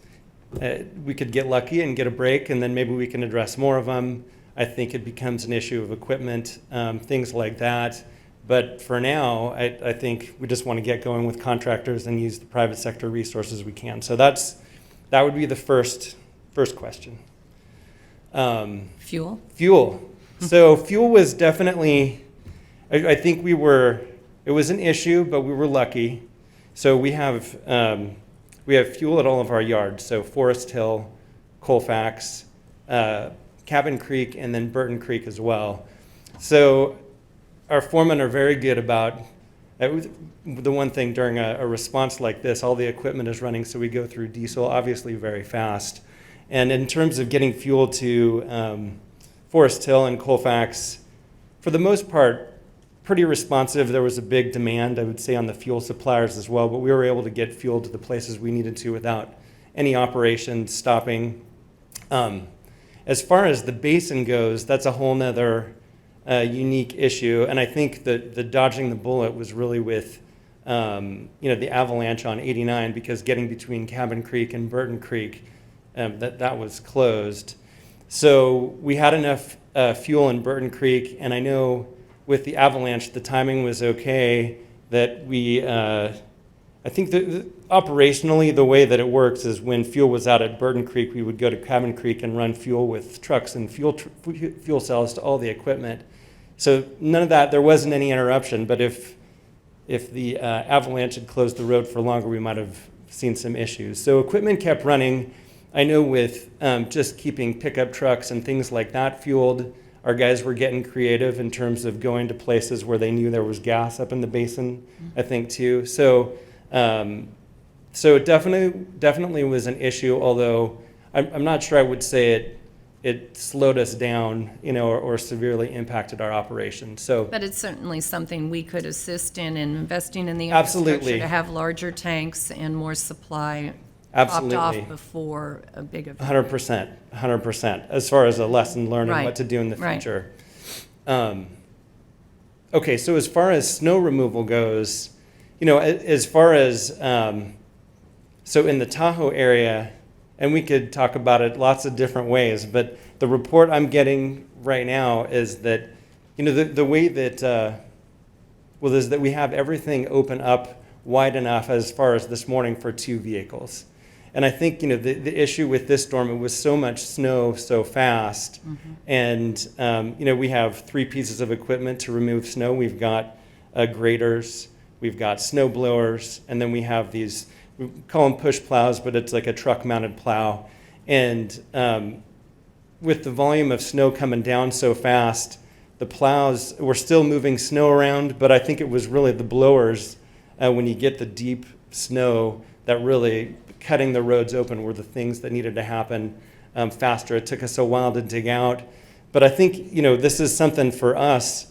we could get lucky and get a break, and then maybe we can address more of them. I think it becomes an issue of equipment, things like that. But for now, I think we just want to get going with contractors and use the private sector resources we can. So that would be the first question. Fuel? Fuel. So fuel was definitely, I think it was an issue, but we were lucky. So we have fuel at all of our yards. So Forest Hill, Colfax, Cabin Creek, and then Burton Creek as well. So our foremen are very good about, the one thing during a response like this, all the equipment is running, so we go through diesel, obviously very fast. And in terms of getting fuel to Forest Hill and Colfax, for the most part, pretty responsive. There was a big demand, I would say, on the fuel suppliers as well, but we were able to get fuel to the places we needed to without any operations stopping. As far as the basin goes, that's a whole nother unique issue, and I think that the dodging the bullet was really with the avalanche on 89, because getting between Cabin Creek and Burton Creek, that was closed. So we had enough fuel in Burton Creek, and I know with the avalanche the timing was okay, that we I think operationally the way that it works is when fuel was out at Burton Creek, we would go to Cabin Creek and run fuel with trucks and fuel cells to all the equipment. So none of that, there wasn't any interruption, but if the avalanche had closed the road for longer, we might have seen some issues. So equipment kept running. I know with just keeping pickup trucks and things like that fueled, our guys were getting creative in terms of going to places where they knew there was gas up in the basin, I think, too. So it definitely was an issue, although I'm not sure I would say it slowed us down, or severely impacted our operation. So But it's certainly something we could assist in investing in the Absolutely. infrastructure to have larger tanks and more supply dropped Absolutely. off before a big event. 100%, as far as a lesson learned and Right, what to do in the right. future. Okay, so as far as snow removal goes, as far as, so in the Tahoe area, and we could talk about it lots of different ways, but the report I'm getting right now is that, the way that, is that we have everything open up wide enough as far as this morning for 2 vehicles. And I think, the issue with this storm, it was so much snow so fast. And, we have 3 pieces of equipment to remove snow. We've got graders, we've got snow blowers, and then we have these, we call them push plows, but it's like a truck mounted plow. And with the volume of snow coming down so fast, the plows were still moving snow around, but I think it was really the blowers, when you get the deep snow, that really cutting the roads open were the things that needed to happen faster. It took us a while to dig out. But I think, this is something for us,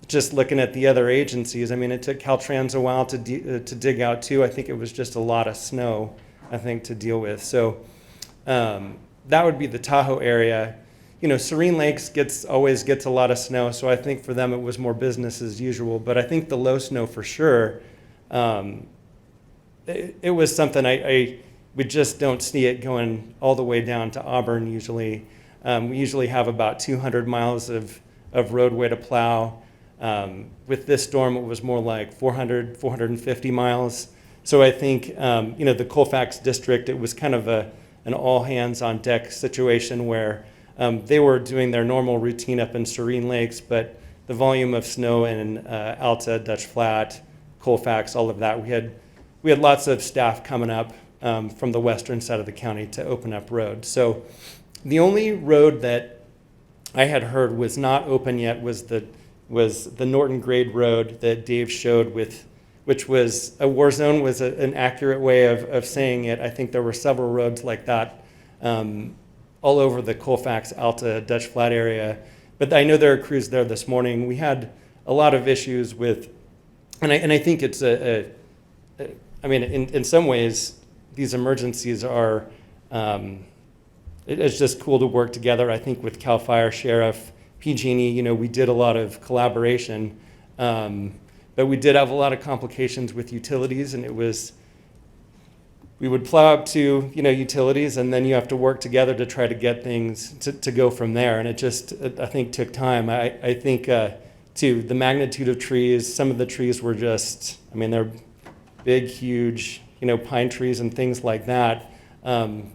just looking at the other agencies. I mean, it took Caltrans a while to dig out too. I think it was just a lot of snow, I think, to deal with. So that would be the Tahoe area. Serene Lakes always gets a lot of snow, so I think for them it was more business as usual. But I think the low snow for sure, it was something we just don't see it going all the way down to Auburn usually. We usually have about 200 miles of roadway to plow. With this storm, it was more like 400, 450 miles. So I think, the Colfax district, it was kind of an all hands on deck situation where they were doing their normal routine up in Serene Lakes, but the volume of snow in Alta, Dutch Flat, Colfax, all of that, we had lots of staff coming up from the western side of the county to open up roads. So the only road that I had heard was not open yet was the Norton Grade Road that Dave showed, which was a war zone, was an accurate way of saying it. I think there were several roads like that all over the Colfax, Alta, Dutch Flat area. But I know there are crews there this morning. We had a lot of issues with, and I think it's in some ways, these emergencies are, it's just cool to work together. I think with CAL FIRE, Sheriff, PG&E, we did a lot of collaboration, but we did have a lot of complications with utilities, and we would plow up to, utilities, and then you have to work together to try to get things to go from there. And I think took time. I think, too, the magnitude of trees, some of the trees were just, they're big, huge, pine trees and things like that.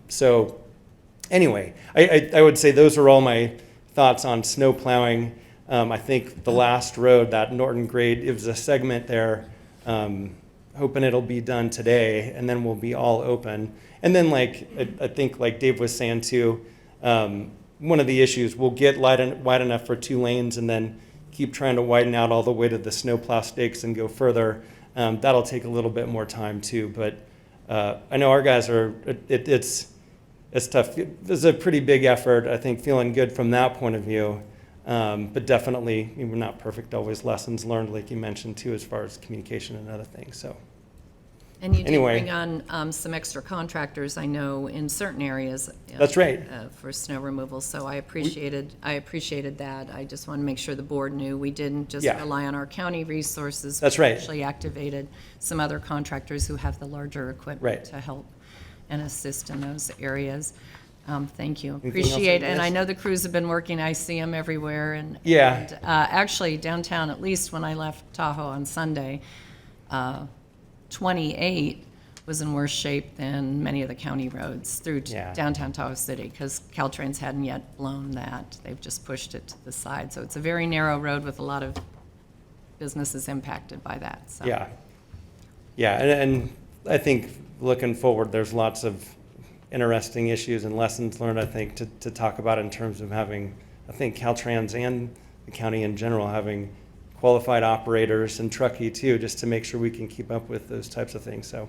So anyway, I would say those are all my thoughts on snow plowing. I think the last road, that Norton Grade, it was a segment there, hoping it'll be done today, and then we'll be all open. And then, I think like Dave was saying too, one of the issues, we'll get wide enough for 2 lanes and then keep trying to widen out all the way to the snowplow stakes and go further. That'll take a little bit more time too, but I know our guys it's tough. It's a pretty big effort, I think, feeling good from that point of view. But definitely, we're not perfect, always lessons learned, like you mentioned too, as far as communication and other things, so. And you did Anyway. bring on some extra contractors, I know, in certain areas. That's right. For snow removal, so I appreciated that. I just want to make sure the board knew we didn't just Yeah. rely on our county resources. That's We right. actually activated some other contractors who have the larger equipment Right. to help and assist in those areas. Thank you. Anything else I Appreciate, and I missed? know the crews have been working, I see them everywhere, and. Yeah. and, actually, downtown, at least when I left Tahoe on Sunday, 28 was in worse shape than many of the county roads through Yeah. downtown Tahoe City, because Caltrans hadn't yet blown that. They've just pushed it to the side. So it's a very narrow road with a lot of businesses impacted by that, so. Yeah. Yeah, and I think looking forward, there's lots of interesting issues and lessons learned, I think, to talk about in terms of having, I think, Caltrans and the county in general having qualified operators and Truckee too, just to make sure we can keep up with those types of things. So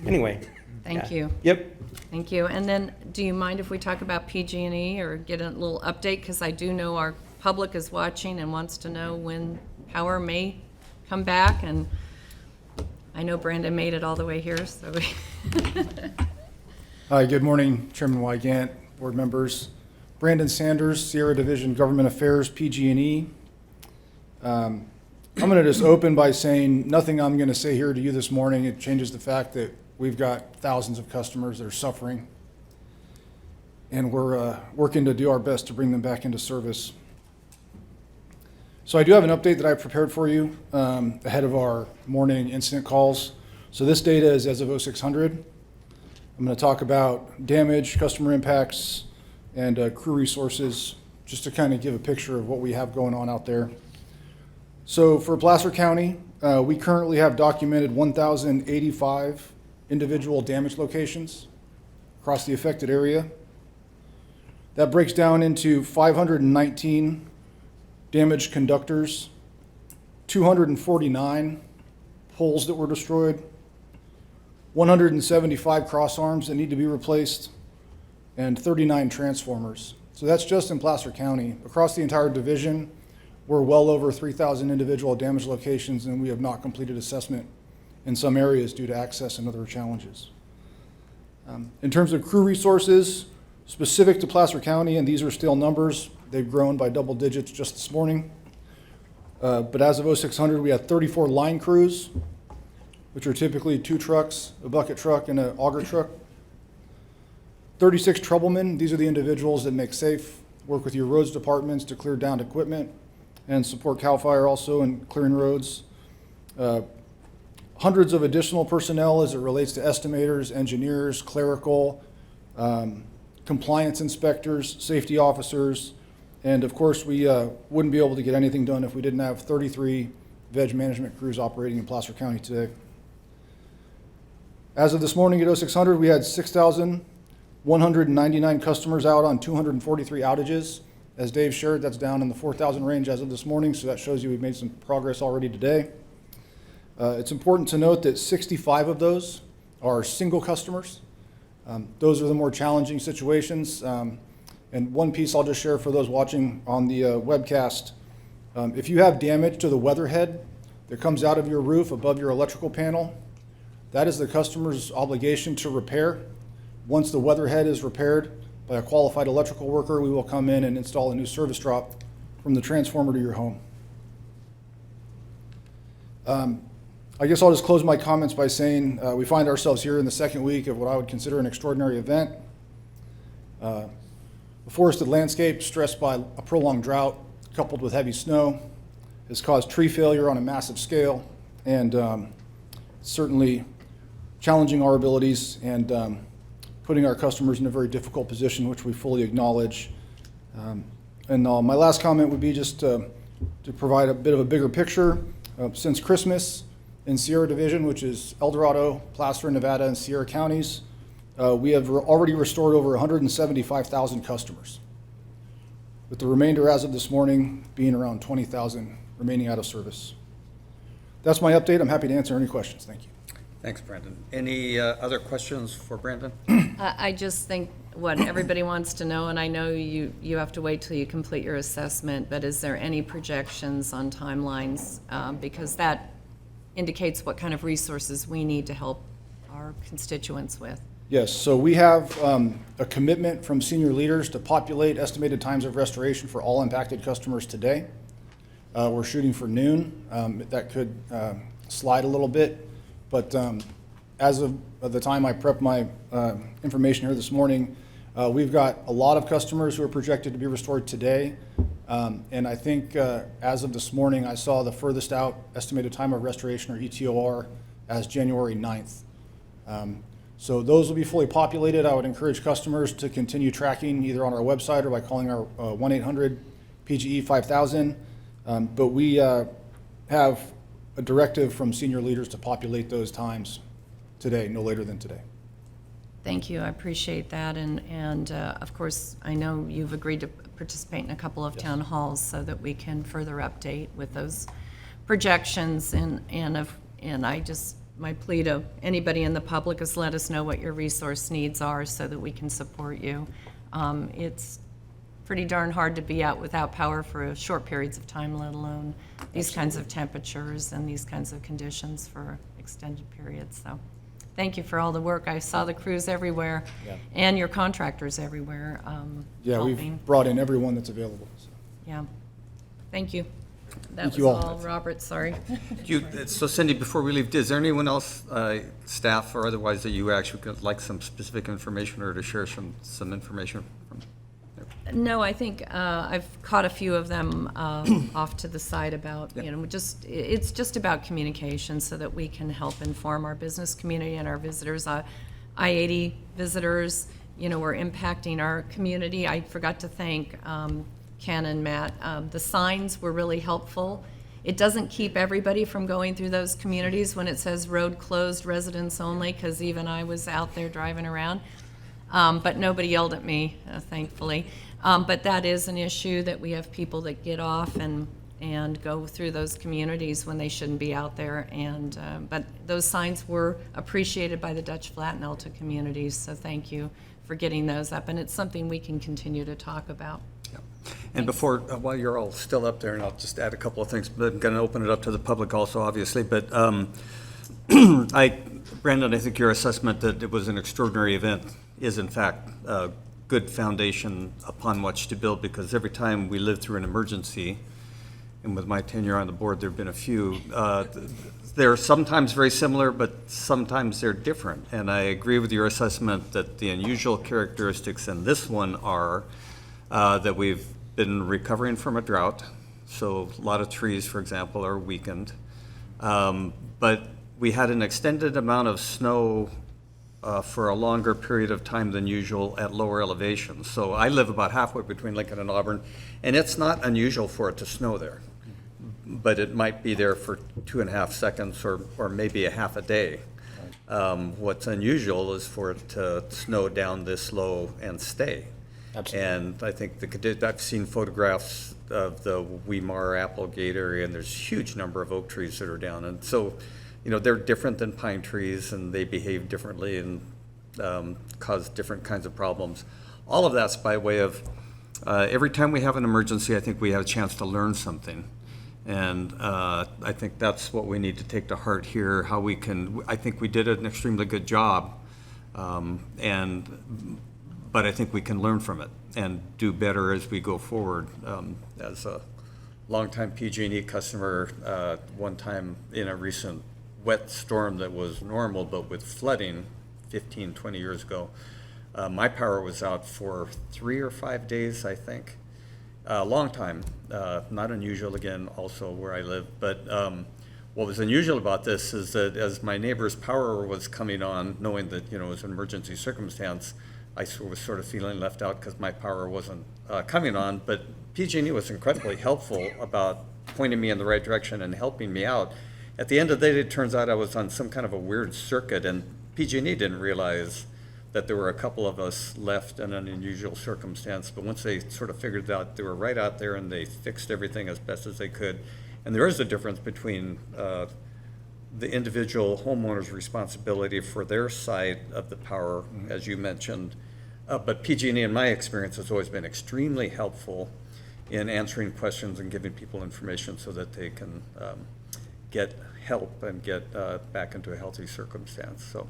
Anyway. Thank yeah. you. Yep. Thank you. And then, do you mind if we talk about PG&E or get a little update? Because I do know our public is watching and wants to know when power may come back, and I know Brandon made it all the way here, so. Hi, good morning, Chairman Wygant, board members. Brandon Sanders, Sierra Division Government Affairs, PG&E. I'm going to just open by saying nothing I'm going to say here to you this morning. It changes the fact that we've got thousands of customers that are suffering, and we're working to do our best to bring them back into service. So I do have an update that I prepared for you ahead of our morning incident calls. So this data is as of 0600. I'm going to talk about damage, customer impacts, and crew resources, just to kind of give a picture of what we have going on out there. So for Placer County, we currently have documented 1,085 individual damage locations across the affected area. That breaks down into 519 damaged conductors, 249 poles that were destroyed, 175 cross arms that need to be replaced, and 39 transformers. So that's just in Placer County. Across the entire division, we're well over 3,000 individual damage locations, and we have not completed assessment in some areas due to access and other challenges. In terms of crew resources, specific to Placer County, and these are still numbers, they've grown by double digits just this morning. But as of 0600, we had 34 line crews, which are typically 2 trucks, a bucket truck, and an auger truck. 36 troublemen, these are the individuals that make safe, work with your roads departments to clear downed equipment, and support CAL FIRE also in clearing roads. Hundreds of additional personnel as it relates to estimators, engineers, clerical, compliance inspectors, safety officers, and of course we wouldn't be able to get anything done if we didn't have 33 veg management crews operating in Placer County today. As of this morning at 0600, we had 6,199 customers out on 243 outages. As Dave shared, that's down in the 4,000 range as of this morning, so that shows you we've made some progress already today. It's important to note that 65 of those are single customers. Those are the more challenging situations. And one piece I'll just share for those watching on the webcast. If you have damage to the weatherhead that comes out of your roof above your electrical panel, that is the customer's obligation to repair. Once the weatherhead is repaired by a qualified electrical worker, we will come in and install a new service drop from the transformer to your home. I guess I'll just close my comments by saying we find ourselves here in the second week of what I would consider an extraordinary event. The forested landscape, stressed by a prolonged drought coupled with heavy snow, has caused tree failure on a massive scale, and certainly challenging our abilities and putting our customers in a very difficult position, which we fully acknowledge. And my last comment would be just to provide a bit of a bigger picture. Since Christmas in Sierra Division, which is El Dorado, Placer, Nevada, and Sierra counties, we have already restored over 175,000 customers, with the remainder as of this morning being around 20,000 remaining out of service. That's my update. I'm happy to answer any questions. Thank you. Thanks, Brandon. Any other questions for Brandon? I just think what everybody wants to know, and I know you have to wait till you complete your assessment, but is there any projections on timelines? Because that indicates what kind of resources we need to help our constituents with. Yes, so we have a commitment from senior leaders to populate estimated times of restoration for all impacted customers today. We're shooting for noon. That could slide a little bit, but as of the time I prepped my information here this morning, we've got a lot of customers who are projected to be restored today. And I think as of this morning, I saw the furthest out estimated time of restoration, or ETOR, as January 9th. So those will be fully populated. I would encourage customers to continue tracking either on our website or by calling our 1-800-PGE-5000. But we have a directive from senior leaders to populate those times today, no later than today. Thank you, I appreciate that, and of course, I know you've agreed to participate in a couple of town halls so that we can further update with those projections, and I just my plea to anybody in the public is let us know what your resource needs are so that we can support you. It's pretty darn hard to be out without power for short periods of time, let alone these kinds of temperatures and these kinds of conditions for extended periods. So thank you for all the work. I saw the crews everywhere and your contractors everywhere Yeah, helping. we've brought in everyone that's available. So. Yeah. Thank you. That Thank was you all. all, Robert, sorry. So Cindy, before we leave, is there anyone else, staff or otherwise, that you actually would like some specific information or to share some information from? No, I think I've caught a few of them off to the side about, it's just about communication so that we can help inform our business community and our visitors. I-80 visitors, we're impacting our community. I forgot to thank Ken and Matt. The signs were really helpful. It doesn't keep everybody from going through those communities when it says road closed, residents only, because even I was out there driving around. But nobody yelled at me, thankfully. But that is an issue that we have people that get off and go through those communities when they shouldn't be out there. But those signs were appreciated by the Dutch Flat and Alta communities, so thank you for getting those up. And it's something we can continue to talk about. And before, while you're all still up there, and I'll just add a couple of things, but I'm going to open it up to the public also, obviously. But Brandon, I think your assessment that it was an extraordinary event is in fact a good foundation upon which to build, because every time we live through an emergency, and with my tenure on the board, there have been a few, they're sometimes very similar, but sometimes they're different. And I agree with your assessment that the unusual characteristics in this one are that we've been recovering from a drought. So a lot of trees, for example, are weakened. But we had an extended amount of snow for a longer period of time than usual at lower elevations. So I live about halfway between Lincoln and Auburn, and it's not unusual for it to snow there. But it might be there for 2.5 seconds or maybe a half a day. What's unusual is for it to snow down this low and stay. Absolutely. And I think I've seen photographs of the Weimar Applegate area, and there's a huge number of oak trees that are down. And so, they're different than pine trees, and they behave differently and cause different kinds of problems. All of that's by way of, every time we have an emergency, I think we have a chance to learn something. And I think that's what we need to take to heart here, how we can, I think we did an extremely good job. But I think we can learn from it and do better as we go forward. As a longtime PG&E customer, one time in a recent wet storm that was normal, but with flooding 15, 20 years ago, my power was out for 3 or 5 days, I think. A long time, not unusual again, also where I live. But what was unusual about this is that as my neighbor's power was coming on, knowing that, it was an emergency circumstance, I was sort of feeling left out because my power wasn't coming on. But PG&E was incredibly helpful about pointing me in the right direction and helping me out. At the end of the day, it turns out I was on some kind of a weird circuit, and PG&E didn't realize that there were a couple of us left in an unusual circumstance. But once they sort of figured out, they were right out there, and they fixed everything as best as they could. And there is a difference between the individual homeowner's responsibility for their side of the power, as you mentioned. But PG&E, in my experience, has always been extremely helpful in answering questions and giving people information so that they can get help and get back into a healthy circumstance. So.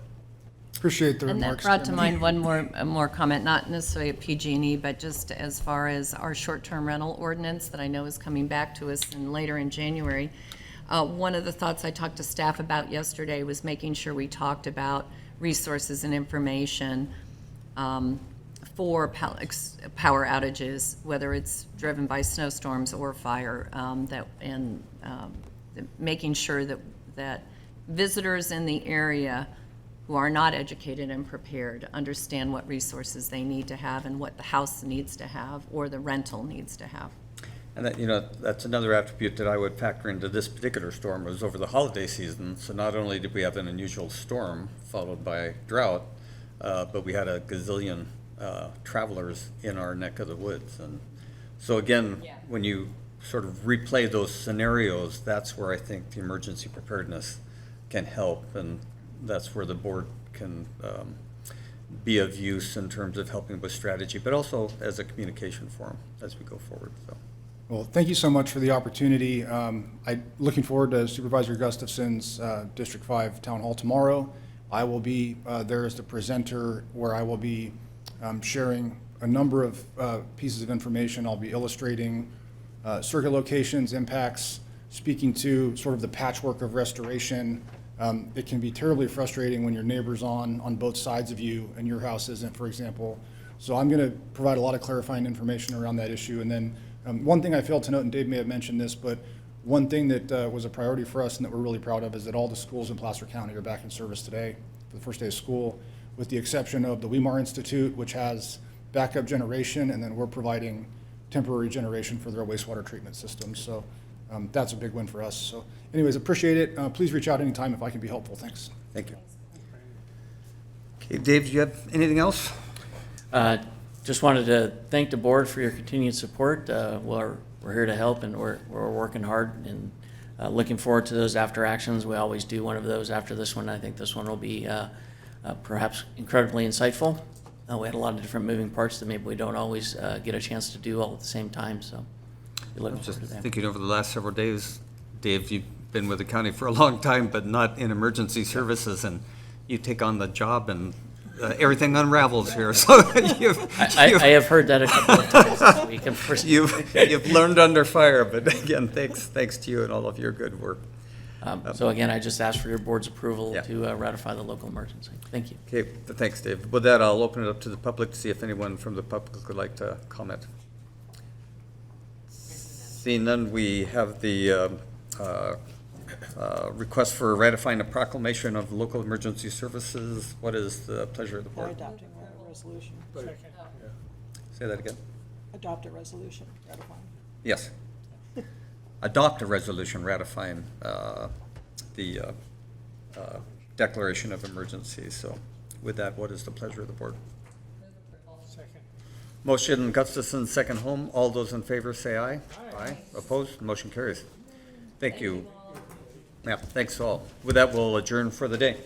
Appreciate the And that remarks. brought to Chairman. mind one more comment, not necessarily at PG&E, but just as far as our short-term rental ordinance that I know is coming back to us later in January. One of the thoughts I talked to staff about yesterday was making sure we talked about resources and information for power outages, whether it's driven by snowstorms or fire, making sure that visitors in the area who are not educated and prepared understand what resources they need to have and what the house needs to have or the rental needs to have. And that, that's another attribute that I would factor into this particular storm was over the holiday season. So not only did we have an unusual storm followed by drought, but we had a gazillion travelers in our neck of the woods. And so again, when you sort of replay those scenarios, that's where I think the emergency preparedness can help, and that's where the board can be of use in terms of helping with strategy, but also as a communication forum as we go forward, so. Well, thank you so much for the opportunity. I'm looking forward to Supervisor Gustafson's District 5 Town Hall tomorrow. I will be there as the presenter, where I will be sharing a number of pieces of information. I'll be illustrating circuit locations, impacts, speaking to sort of the patchwork of restoration. It can be terribly frustrating when your neighbor's on both sides of you and your house isn't, for example. So I'm going to provide a lot of clarifying information around that issue. And then one thing I failed to note, and Dave may have mentioned this, but one thing that was a priority for us and that we're really proud of is that all the schools in Placer County are back in service today for the first day of school, with the exception of the Weimar Institute, which has backup generation, and then we're providing temporary generation for their wastewater treatment system. So that's a big win for us. So anyways, appreciate it. Please reach out anytime if I can be helpful. Thanks. Thank you. Okay, Dave, do you have anything else? Just wanted to thank the board for your continued support. We're here to help, and we're working hard, and looking forward to those after actions. We always do one of those after this one. I think this one will be perhaps incredibly insightful. We had a lot of different moving parts that maybe we don't always get a chance to do all at the same time, so we're looking Just forward to that. thinking over the last several days, Dave, you've been with the county for a long time, but not in emergency services, and you take on the job and everything unravels here, so I have heard that a couple of times this week. Of course, you've learned under fire, but again, thanks to you and all of your good work. so again, I just ask for your board's approval Yeah. to ratify the local emergency. Thank you. Okay, thanks, Dave. With that, I'll open it up to the public to see if anyone from the public would like to comment. Seeing none, we have the request for ratifying a proclamation of local emergency services. What is the pleasure of the board? Adopting a resolution. Say that again. Adopt a resolution ratifying. Yes. Adopt a resolution ratifying the declaration of emergency. So with that, what is the pleasure of the board? Motion Gustafson, second home. All those in favor say aye. Aye. Opposed? Motion carries. Thank you. Yeah, thanks all. With that, we'll adjourn for the day.